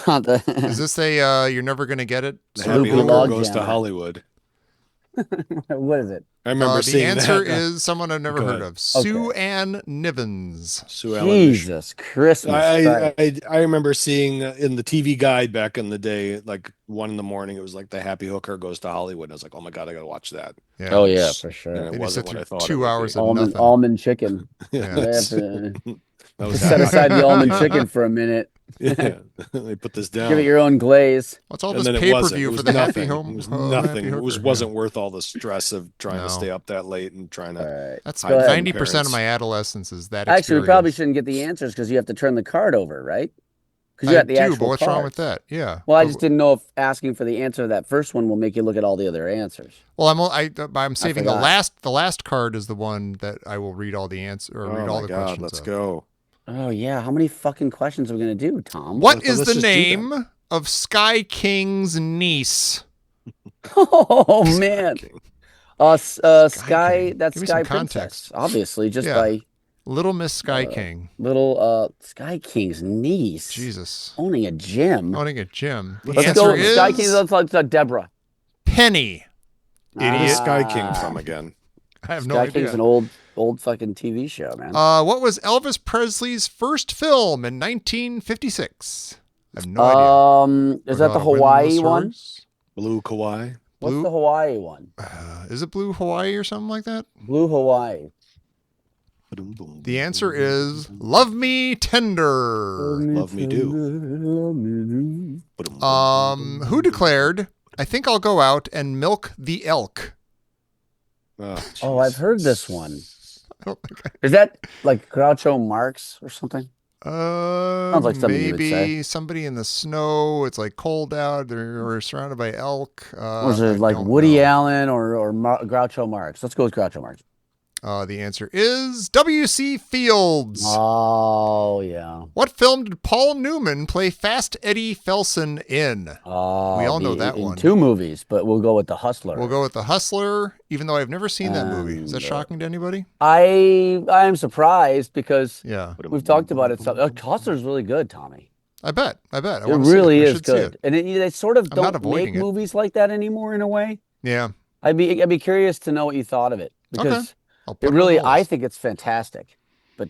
Not the, Is this a You're Never Gonna Get It? The Sloopy Happy Hooker Log Goes to Jammer. Hollywood. what is it? I remember The seeing answer that. is someone I've never Go heard ahead. of. Sue Ann Nivens. Sue Ellen Nivens. Jesus Christmas! I remember seeing in the TV guide back in the day, like 1 a.m. It was like the Happy Hooker Goes to Hollywood. I was like, oh my god, I gotta watch that. Yeah. Oh yeah, for And sure. it They just wasn't sit what I through thought. 2 hours of Almond nothing. almond chicken. Yeah, They have that's- to that was set aside the almond chicken for a minute. Yeah, they put this down. Give it your own glaze. What's all And this then it pay per wasn't. It view was for the Happy nothing. Home? It was Happy nothing. It Hooker, wasn't worth all the stress of trying No. to stay up that late and trying All to. right. That's Go ahead. 90% of my adolescence is that Actually, we probably experience. shouldn't get the answers because you have to turn the card over, right? Because I you got the do, actual but what's wrong card. with that? Yeah. Well, I But- just didn't know if asking for the answer to that first one will make you look at all the other answers. Well, I'm saving the forgot. last card is the one that I will read all the answer or read Oh all my the god, questions. let's of. go. Oh yeah, how many fucking questions are we gonna do, Tom? What So is let's the just do name of Sky King's niece? Oh man, Sky. King. That's Give me Sky some Princess, context. obviously, just Yeah. by Little Miss Sky King. little Sky King's niece. Jesus. Owning a gym. Owning a gym. The Let's answer go. is Sky King. Let's like Deborah. Penny. Where Idiot. is Sky King from again? I have no Sky idea. King's an old fucking TV show, man. What was Elvis Presley's first film in 1956? I have no idea. Is that the Hawaii one? Blue Kauai. What's Blue- the Hawaii one? Is it Blue Hawaii or something like that? Blue Hawaii. The answer is Love Me Tender. Love Me Do. Who declared, I think I'll go out and milk the elk? Oh, I've heard this one. I don't think Is that like Groucho Marx or something? Sounds like something you would maybe say. somebody in the snow. It's like cold out. We're surrounded by elk. Was I it like don't Woody know. Allen or Groucho Marx? Let's go with Groucho Marx. The answer is W.C. Fields. Oh yeah. What film did Paul Newman play Fast Eddie Felson in? We all know that in one. 2 movies, but we'll go with The Hustler. We'll go with The Hustler, even though I've never seen that movie. Is that And, shocking to anybody? I am surprised because Yeah, we've talked about it. Hustler's really good, Tommy. I bet. I It wanna see really I is should see good, it. and they sort of I'm not don't avoiding make it. movies like that anymore. In a way, Yeah. I'd be curious to know what you thought of it because I'll put it on really, the I list. think it's fantastic, but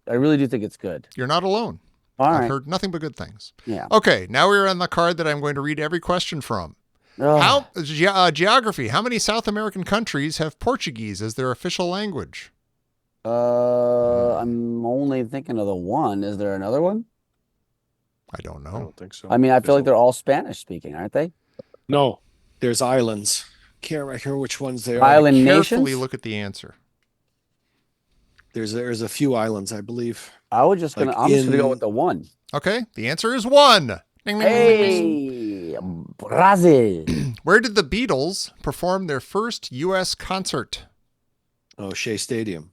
I really do think it's good. You're not alone. All I've right, heard nothing but good things. yeah. Okay, now we're on the card that I'm going to read every question from. Ugh. Geography. How many South American countries have Portuguese as their official language? I'm only thinking of the one. Is there another one? I don't I know. don't think so. I mean, I feel like they're all Spanish speaking, aren't they? No, there's islands. Can't remember which ones they are. Island Carefully nations. look at the answer. There's a few islands, I believe. I'm just gonna go in- with the one. Okay, the answer is 1. Ding, ding, ding, ding, ding. Hey, Brazil. Where did the Beatles perform their first U.S. concert? Oh, Shea Stadium.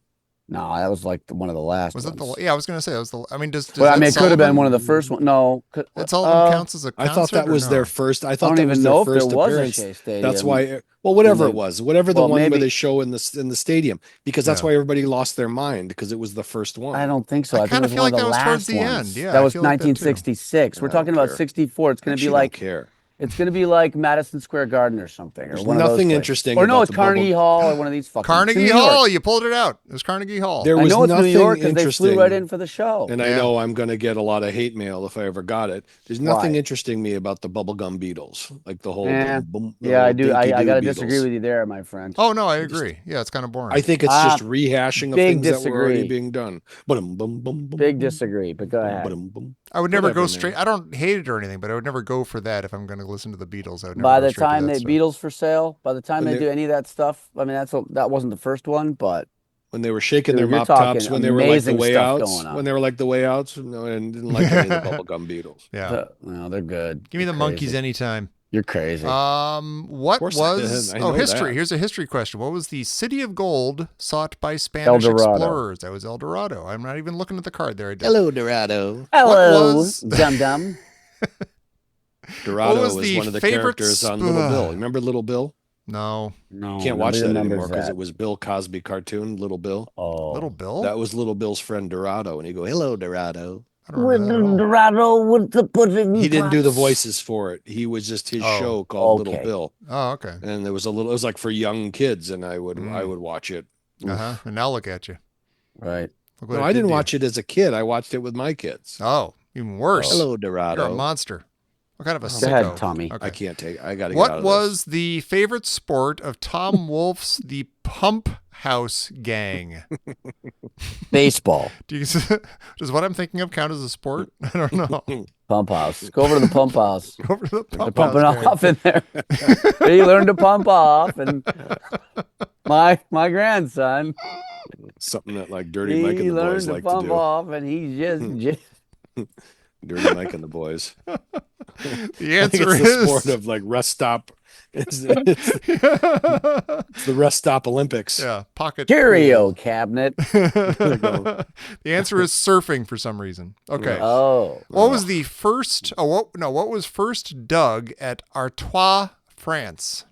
No, that was like one of the last. Was it ones. the? Yeah, I was going to say that was the. I mean, does Well, I Ed mean, it could have been Sullivan- one of the first ones. No, Ed Sullivan counts as a I concert. thought that or was no? their first. I I thought don't that even was know their if first there was a appearance. Shea Stadium. That's why. Well, whatever it was, whatever the Well, one where maybe- they show in the stadium, because that's Yeah. why everybody lost their mind because it was the first one. I don't think so. I I think kinda it was feel one like of the that was towards last the ones. end. Yeah, that I was feel like that too. 1966. We're I talking don't about care. 64. It's going to Actually, be don't like care. it's going to be like Madison Square Garden or something, There's or one of those nothing places. interesting Or no, about it's the Carnegie bubble- Hall or one of these fucking. Carnegie It's in New York. Hall. You pulled it out. It was Carnegie Hall. There I was know it's New nothing York because they flew interesting. right in for the show. And Yeah. I know I'm going to get a lot of hate mail if I ever got it. There's nothing Why? interesting me about the bubblegum Beatles, like the whole. Yeah. boom, the Yeah, I little do. I dinky-doo got to Beatles. disagree with you there, my friend. Oh no, I agree. Yeah, it's kind of boring. I think it's just rehashing of big things that were already disagree. being done. Ba-dum, bum, bum, bum, Big bum, disagree, but go ahead. ba-dum, bum. I would never Whatever, go man. straight. I don't hate it or anything, but I would never go for that if I'm going to listen to the Beatles. I would never By go the straight to time that they stuff. Beatles for sale, by the time When they they- do any of that stuff, I mean that wasn't the first one, but When they were shaking Dude, their you're mop tops, talking when they were like the amazing way stuff outs, going on. when they were like the way outs, no, and didn't like any of the bubblegum Beatles. Yeah. no, they're good. Give me the You're Monkeys crazy. anytime. You're crazy. What course was I know history? that. Here's a history question. What was the city of gold sought by Spanish Dorado. explorers? That was El Dorado. I'm not even looking at the card there. I did. Hello, Dorado. Hello, was- dum dum. Dorado was was the one of the favorite characters on Little Bill. Remember Little Bill? No. No, Can't watch nobody that remembers anymore because that. it was Bill Cosby cartoon, Little Bill. Oh, Little Bill? That was Little Bill's friend Dorado, and he'd go, "Hello, Dorado." I don't remember that at all. Dorado with the pudding. He didn't do the pots. voices for it. He was just his Oh, show called Little okay. Bill, Oh, okay. and there was a little. It was like for young kids, and I would Mm. watch it. Uh-huh. And now look at you. Right. Look what No, it I did didn't to you. watch it as a kid. I watched it with my kids. Oh, even worse. Hello, You're a Dorado. monster. What kind of a Go sicko? ahead, Tommy. Okay. I can't take. I got to get out What of was the favorite sport of Tom Wolfe's The Pump House Gang? Baseball. Does what I'm thinking of count as a sport? I don't know. Pump house. Go over to the pump house. Go over to the They're pump pumping house gang. off in there. They learn to pump off, and my grandson, this. Something that like Dirty Mike he and the learned boys to like to pump do. off, and he just Dirty Mike and the boys. The I think answer it's the is sport of like rest stop. It's the rest stop Olympics. yeah, pocket curio pool. cabinet. The answer is surfing for some reason. Okay. Oh, What was the first? Oh, what was first dug at Artois, France?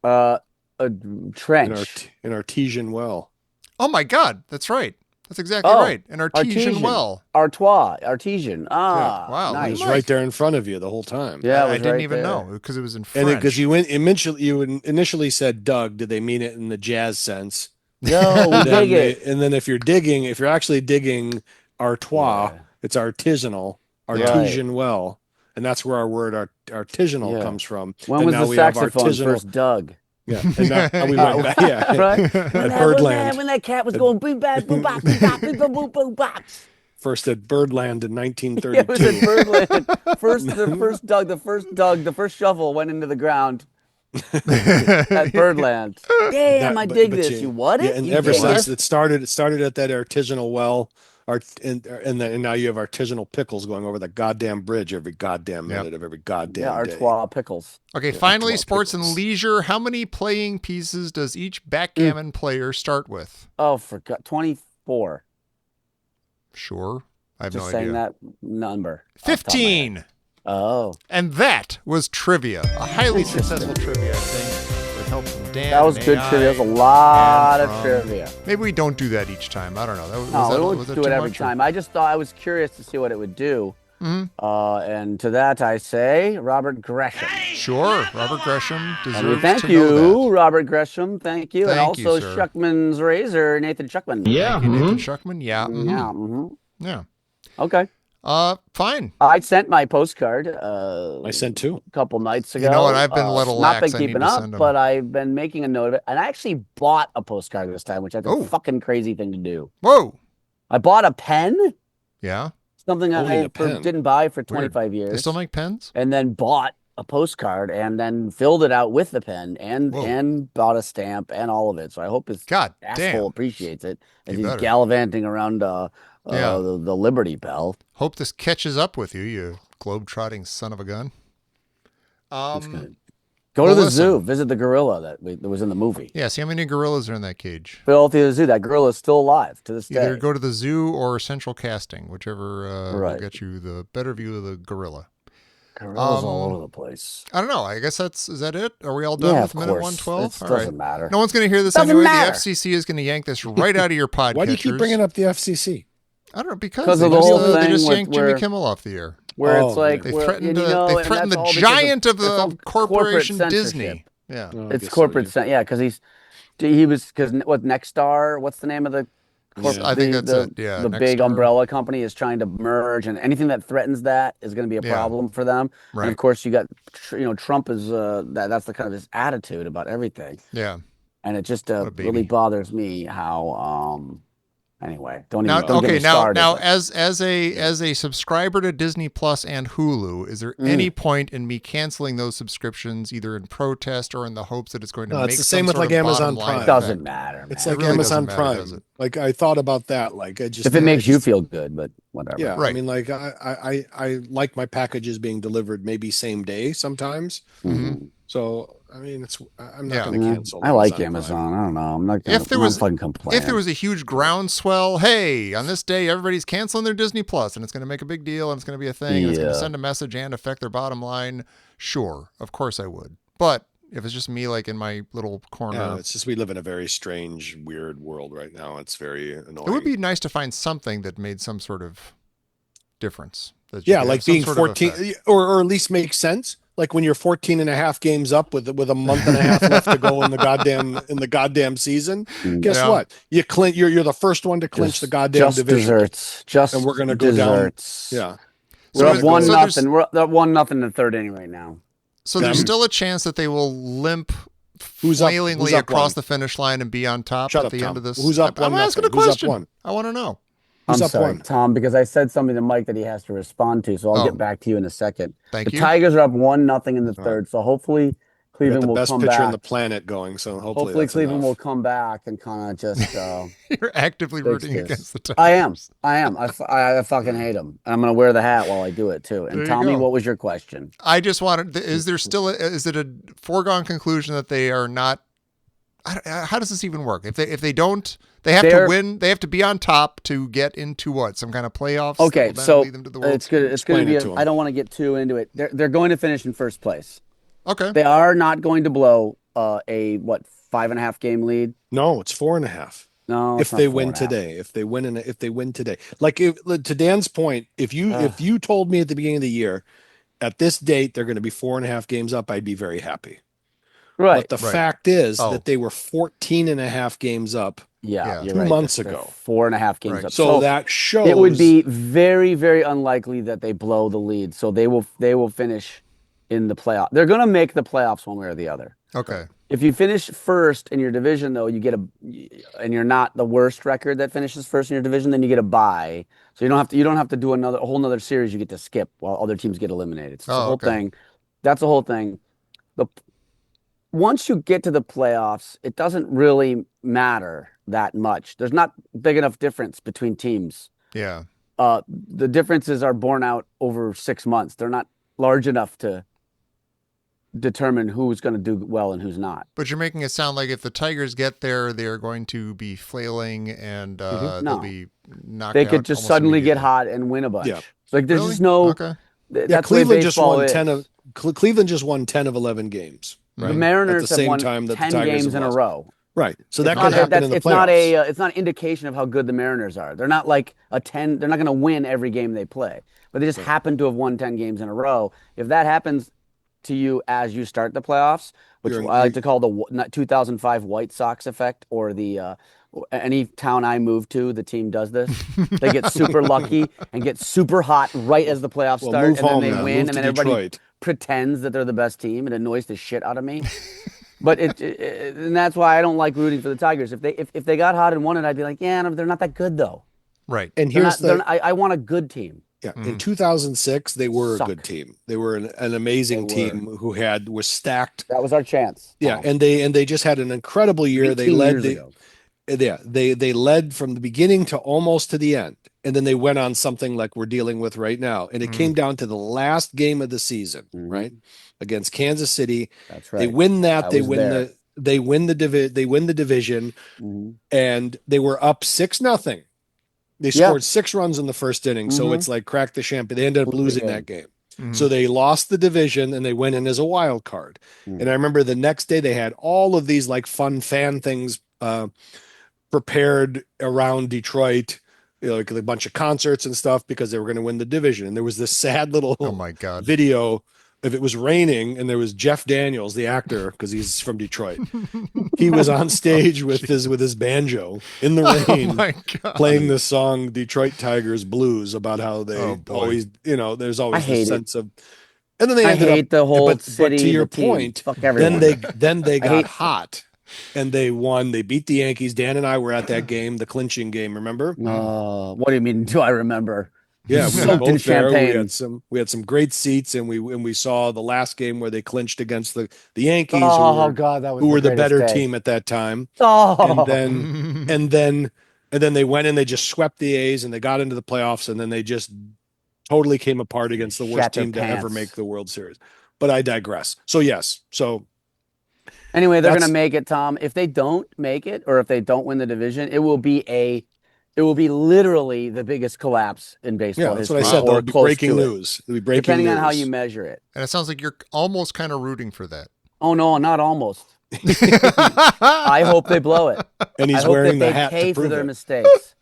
a An, trench. an artesian well. Oh my God, that's right. That's exactly Oh, right. An artesian well. Artesian. Ah, Wow, It look at was nice. right there in front of you the whole time. Yeah, it I was didn't right even there. know because it was in And French. because you initially said Doug, did they mean it in the jazz sense? No, we And then, dig it. and then if you're actually digging Artois, Yeah. it's artisanal, Right. artesian well. And that's where our word artisanal Yeah. comes from. When And was now the we have saxophone artisanal- first dug? Yeah. And now we went back, yeah. Right? At Birdland. When that cat was going boom bap boom bop boom bop boom boom boom boom bop. First at Birdland in Yeah, it was 1932. at Birdland. The first shovel went into the ground at Birdland. Damn, I dig this. You what? Yeah, It? and You ever dig since it? it started at that artisanal well, and now you have artisanal pickles going over the goddamn bridge every goddamn Yep. minute of every goddamn Yeah, day. Artois pickles. Okay, finally, Artois sports and pickles. leisure. How many playing pieces does each backgammon player start with? Oh, forgot 24. Sure. I have Just no saying idea. that number. off the top of my head. 15. Oh, And that was trivia. A highly successful trivia, I think, with help from Dan. that was and good AI. trivia. That was a lot and of from- trivia. Maybe we don't do that each time. I don't know. Was No, that, we was won't that do too it every much, or- time. I just thought I was curious to see what it would do. Mhm. And to that I say, Robert Gresham. Sure. Robert Gresham I deserves mean, thank to know you, that. Robert Gresham. Thank you. And Thank you, also sir. Shuckman's Razor, Nathan Shuckman. Thank you, Nathan Schuckman. Yeah. mhm. Yeah. hmm Yeah. Okay. Fine. I sent my postcard I sent two. a couple nights ago. You know what? I've been a little not lax. been I need keeping to up, send 'em. but I've been making a note of it. And I actually bought a postcard this time, which I think Oh. a fucking crazy thing to do. Whoa. I bought a pen, Yeah. something Owning I a pen. didn't buy for Weird. 25 They years. still make pens? And then bought a postcard and then filled it out with the pen and Whoa. and bought a stamp and all of it. So I hope his God asshole damn. appreciates it as You he's better. gallivanting around Yeah. the Liberty Bell. Hope this catches up with you, you globe-trotting son of a gun. It's Um, good. Go well, to the listen. zoo. Visit the gorilla that was in the movie. yeah, see how many gorillas are in that cage. Philadelphia Zoo. That gorilla is still alive to this Either day. go to the zoo or central casting, whichever will Right. get you the better view of the gorilla. Gorillas all Um, over the place. I don't know. I guess is that it? Are we all done Yeah, with of minute course. 112? It All doesn't right. matter. No one's going to hear this Doesn't anyway. matter. The FCC is going to yank this right out of your podcatchers. Why do you keep bringing up the FCC? I don't know, because 'Cause they of the just, whole they thing just with yanked Jimmy where- Kimmel off the air. Where Oh, it's like They where- threatened, and, you know, they and threatened that's the all because giant of it's all the corporation corporate Disney. censorship. Yeah. Oh, I It's guess so, corporate, yeah. yeah, because he was because what Nexstar? What's the name of the? Yeah. I think the- that's the, it. Yeah. the Next big door. umbrella company is trying to merge, and anything that threatens that is going to be a Yeah. problem for them. And Right. of course, you got Trump is that's the kind of his attitude about everything, Yeah. and it just What a baby. really bothers me Anyway, don't Now, get me started. now, but- as a subscriber to Disney Plus and Hulu, is there any point in me canceling those subscriptions, either in protest or in the hopes that it's going to No, make it's the some same with sort like of Amazon bottom line Prime. effect? doesn't matter, man. It's like really Amazon doesn't matter, Prime. does it? Like I thought about that. Like I just if it makes I you just- feel good, but whatever. Yeah, Right. I mean, like I like my packages being delivered maybe same day sometimes. Mhm. So I mean, I'm not Yeah. going to Yeah, cancel. I like Prime. Amazon. I don't know. I'm not gonna, If there I'm not was- fucking complaining. If there was a huge groundswell, hey, on this day everybody's canceling their Disney Plus, and it's going to make a big deal, and it's going to be a thing, and it's going to Yeah. send a message and affect their bottom line. Sure, of course I would. But if it's just me, like in my little corner, Yeah, it's just we live in a very strange, weird world right now. It's very annoying. it would be nice to find something that made some sort of difference. That Yeah, could like have some being sort of 14 effect. or at least make sense. Like when you're 14 and a half games up with a month and a half left to go in the goddamn season. Guess Yeah. what? You're the first one to clinch the goddamn just division. desserts. Just And we're gonna go down- desserts. Yeah. So We're is- up 1-0. so there's- We're up 1-0 in the third inning right now. So there's Yeah. still a chance that they will limp Who's up- flailingly who's up across one? the finish line and be on top Shut at up, the Tom. end of this. Who's up I'm 1-0? asking a Who's up question. 1? I want to know. Who's I'm up sorry, 1? Tom, because I said something to Mike that he has to respond to, so I'll Oh. get back to you in a second. Thank The you. Tigers are up 1-0 in the All third, so hopefully We got Cleveland the will best come pitcher back. on the planet going, so hopefully that's Cleveland enough. will come back and kind of just. You're actively Fix rooting this. against the Tigers. I am. I fucking hate them, and I'm gonna wear the hat while I do it too. There And you tell me, go. what was your question? I just wanted. Is there still? Is it a foregone conclusion that they are not? How does this even work? If they don't, they have to They're- win. They have to be on top to get into what? Some kind of playoffs. that Okay, will then so lead them to the World it's good. It's going Explain to be. it to 'em. I don't want to get too into it. They're going to finish in first place. Okay. They are not going to blow a 5.5 game lead. No, it's 4.5. No, it's If not they 4.5. win today, if they win today, like to Dan's point, if you told me at the beginning of the year, at this date they're going to be 4.5 games up, I'd be very happy. Right? But the Right. fact is Oh. that they were 14.5 games up. Yeah, Yeah. you're 2 right. months They're ago. 4.5 games Right. up. So that shows it would be very, very unlikely that they blow the lead. So they will finish in the playoff. They're going to make the playoffs one way or the other. Okay. If you finish first in your division, though, and you're not the worst record that finishes first in your division, then you get a bye. So you don't have to do a whole nother series. You get to skip while other teams get eliminated. So it's the whole okay. thing. That's the whole thing. Once you get to the playoffs, it doesn't really matter that much. There's not big enough difference between teams. Yeah. The differences are borne out over 6 months. They're not large enough to determine who's going to do well and who's not. But you're making it sound like if the Tigers get there, they're going to be flailing and No. they'll be knocked They out could just almost suddenly get immediately. hot and win a bunch. Yeah. Like there's Really? just no. Okay. That's Yeah, the way Cleveland just baseball won is. 10 of Cleveland just won 10 of 11 games. Right. The Mariners At the have same won time that the 10 Tigers games have in a lost. row. Right. So that It's could not- happen that's- in the it's playoffs. not it's not an indication of how good the Mariners are. They're not like a 10. They're not going to win every game they play, but they just happen to have won 10 games in a row. If that happens to you as you start the playoffs, which You're- I like to call the 2005 White Sox effect, or the any town I move to, the team does this. They get super lucky and get super hot right as the playoffs Well, start, move and then home they now. win, Move and to then everybody Detroit. pretends that they're the best team. It annoys the shit out of me. But and that's why I don't like rooting for the Tigers. If they got hot and won it, I'd be like, yeah, no, they're not that good though. Right. And They're here's not, they're not- I want a good team. in 2006 they were Suck. a good team. They were an amazing They were. team who was stacked. That was our chance. Yeah, Tom. and they just had an incredible year. They 18 led years the ago. yeah, they led from the beginning to almost to the end. And then they went on something like we're dealing with right now. And it came down to the last game of the season, right? Against Kansas City. That's right. They win that, I they was win there. they win the division, Mhm. and they were up 6-0. They Yeah. scored 6 runs in the first inning, so Mhm. it's like crack the champagne. They ended up Lose the losing game. that game. Mhm. So they lost the division and they went in as a wild card. Mm. And I remember the next day they had all of these like fun fan things prepared around Detroit, like a bunch of concerts and stuff because they were going to win the division. And there was this sad little Oh my God. video of it was raining and there was Jeff Daniels, the actor, because he's from Detroit. He was on stage with his banjo in the Oh rain. my God. Playing the song Detroit Tigers Blues about how they Oh, boy. always, there's I always hate this it. sense of, and then they I ended hate up, the whole but city. to your the team. point, Fuck everyone. then they got hate- hot. and they won. They beat the Yankees. Dan and I were at that game, the clinching game. Remember? What do you mean? Do I remember? Yeah, we were Soaked in both there. champagne. We had some great seats, and we saw the last game where they clinched against the Yankees, God, that was who were the greatest better day. team at that time. Oh, And then they went and they just swept the A's, and they got into the playoffs, and then they just totally came apart against the worst Shat their team to ever pants. make the World Series. But I digress. So yes, so anyway, they're That's- gonna make it, Tom. If they don't make it, or if they don't win the division, it will be literally the biggest collapse in baseball yeah, that's what history. I said. Or That'll be close breaking to it, news. It'll be breaking depending news. on how you measure it. And it sounds like you're almost kind of rooting for that. Oh no, not almost. I hope they blow it. And I he's hope wearing that the they hat pay to for prove their it. mistakes.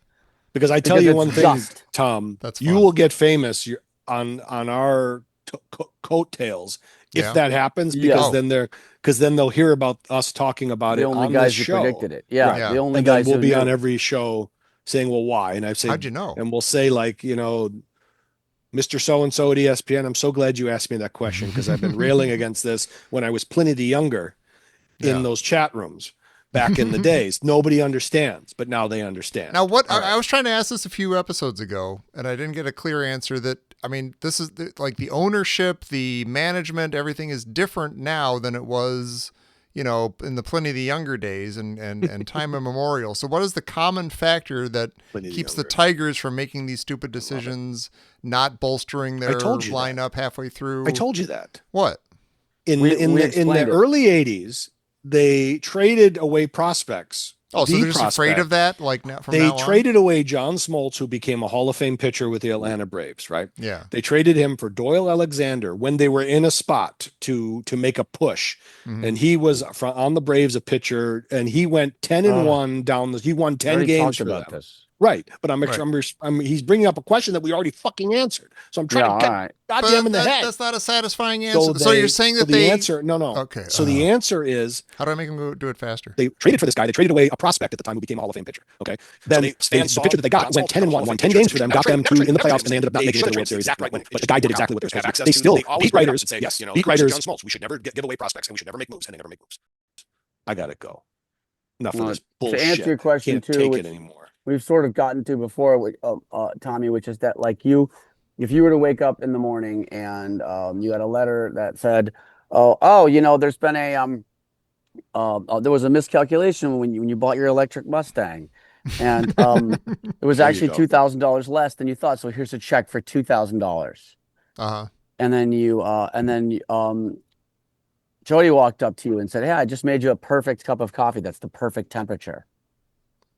Because I tell Because you it's one thing, just- Tom, That's you fun. will get famous on our coattails if Yeah. that happens, Yeah. because Oh. then they'll hear about us talking about The it only on guys this who show. predicted it. Yeah, Right. the only And then guys we'll who be on knew. every show saying, well, why? And I say, How'd you know? and we'll say, like, Mr. So-and-so at ESPN, I'm so glad you asked me that question, because I've been railing against this when I was plenty younger in Yeah. those chat rooms back in the days. Nobody understands, but now they understand. Now, what All right. I was trying to ask this a few episodes ago, and I didn't get a clear answer. This is like the ownership, the management, everything is different now than it was, in the plenty of the younger days and time immemorial. So, what is the common factor that Plenty of keeps the Younger. Tigers from making these stupid decisions, not bolstering their told you that. lineup halfway through? I told you that. What? In We the explained it. early 80s, they traded away prospects. Oh, so The they're just afraid prospect. of that? Like now, from They now on? traded away John Smoltz, who became a Hall of Fame pitcher with the Atlanta Braves, right? Yeah. They traded him for Doyle Alexander when they were in a spot to make a push. Mhm. And he was on the Braves, a pitcher, and he went 10-1 down. He won 10 Already games talked for about them. this. Right. But he's bringing up a question that we already fucking answered. So I'm Yeah, trying all to get right. goddamn in the head. That's not a satisfying answer. So you're saying that the answer, no. Okay. So the answer is How do I make them do it faster? they traded for this guy. They traded away a prospect at the time who became a Hall of Fame pitcher. Okay. Then the pitcher that they got went 10-1, won 10 games for them, got them to in the playoffs, and they ended up not making it to the World Series. But the guy did exactly what they were supposed to do. They still beat writers. Yes, beat writers. John Smoltz, we should never give away prospects, and we should never make moves, and they never make moves. I gotta go. Enough of this bullshit. To answer your question Can't too, take which it anymore. we've sort of gotten to before, Tommy, which is that if you were to wake up in the morning and you had a letter that said, there's been there was a miscalculation when you bought your electric Mustang, and it was There you actually go. $2,000 less than you thought. So here's a check for $2,000, Uh-huh. and then Jody walked up to you and said, "Hey, I just made you a perfect cup of coffee. That's the perfect temperature."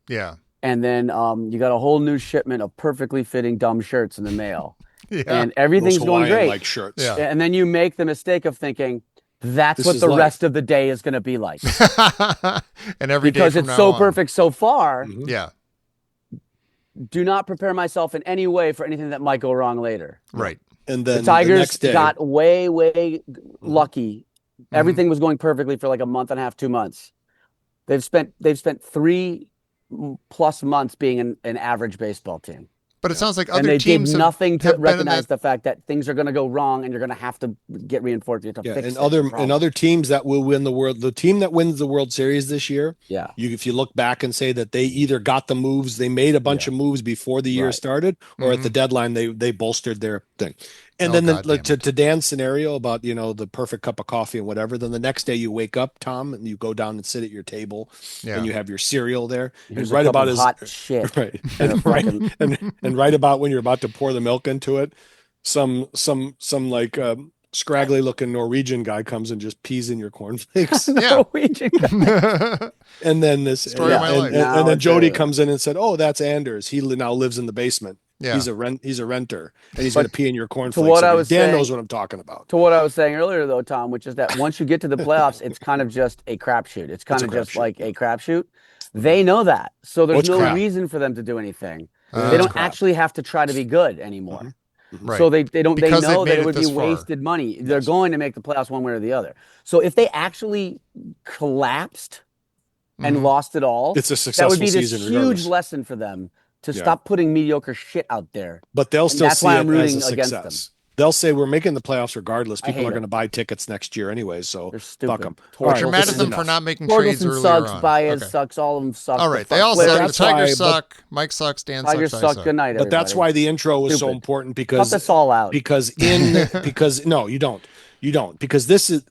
Yeah. And then you got a whole new shipment of perfectly fitting dumb shirts in the mail. Yeah. And everything's Those going great. Hawaiian-like shirts. Yeah. And then you make the mistake of thinking that's This what is the life. rest of the day is going to be like. And every day Because from it's now so on. perfect so far. Mhm. Yeah. Do not prepare myself in any way for anything that might go wrong later. Right. And The then Tigers next day, got way lucky. Mhm. Everything was going perfectly for like a month and a half, 2 months. They've spent 3+ months being an average baseball team. But it sounds like And other they did teams nothing to have been in recognize that. the fact that things are going to go wrong and you're going to have to get reinforced. You have to yeah, fix and it. other teams that will win the team that wins the World Series this year, Yeah. if you look back and say that they either got the moves, they made a bunch of moves before the year Right. started, or at Mhm. the deadline they bolstered their thing. And Oh, then goddamn to Dan's scenario about the perfect cup of coffee and whatever, then the next day you wake up, Tom, and you go down and sit at your table, Yeah. and you have your cereal there, Here's and right a cup about of as hot shit. right, And a and right, fucking- and right about when you're about to pour the milk into it, some like scraggly looking Norwegian guy comes and just pees in your cornflakes. Yeah. Norwegian guy. And then Story of my life. and then Now Jody it's a- comes in and said, "Oh, that's Anders. He now lives in the basement. Yeah. He's a renter, and he's But going to pee in your cornflakes." what I every- was Dan saying- knows what I'm talking about. To what I was saying earlier, though, Tom, which is that once you get to the playoffs, it's kind of just a crapshoot. It's kind It's a of just crapshoot. like a crapshoot. They know that. So there's What's no crap? reason for them to do anything. Uh, They don't crap. actually have to try to be good anymore. Right. So they don't Because they they've know made that it it would be this far. wasted money. They're going to make the playoffs one way or the other. So if they actually collapsed and Mhm. lost it all, It's a that successful would be this season, huge regardless. lesson for them to Yeah. stop putting mediocre shit out there. But they'll And still that's see why it I'm as rooting a against them. success. They'll say we're making the playoffs regardless. I People hate are it. going to buy tickets next year anyway, so They're fuck stupid. them. But you're well, mad this at is them for enough. not making trades Torkelson earlier sucks. on. Baez Okay. sucks. All of them suck. All The right, they fuck all Twitter. suck. The That's why- Tigers but- suck. Mike sucks. Dan Tigers sucks. I suck. suck. Good night, But that's everybody. why the intro was so Stupid. important Cut because this all out. because no, you don't because this is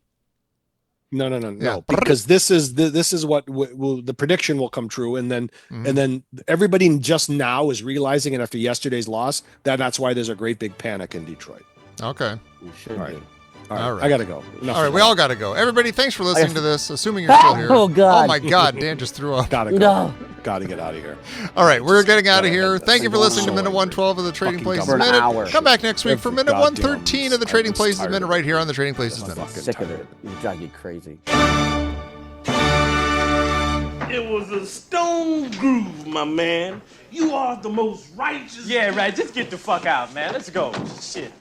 no because this is what the prediction will come true and then everybody just now is realizing it after yesterday's loss that's why there's a great big panic in Detroit. Okay. You should All right. be. All right. I gotta go. Enough All right, of we that. all got to go. Everybody, thanks for listening to this. Assuming you're still here. Oh, God. Oh my God, Dan just threw up. Gotta go. No. Gotta get out of here. All right, we're getting out of here. Thank you for listening to So Minute angry. 112 of the Trading Fucking Places For an Minute. hour. Come back next week for Every Minute goddamn 113 of the Trading I'm Places tired Minute of right here on the Trading Places Minute. Fucking Sick of tired it. You drive me crazy. It was a stone groove, my man. You are the most righteous. Yeah, right. Just get the fuck out, man. Let's go. Shit.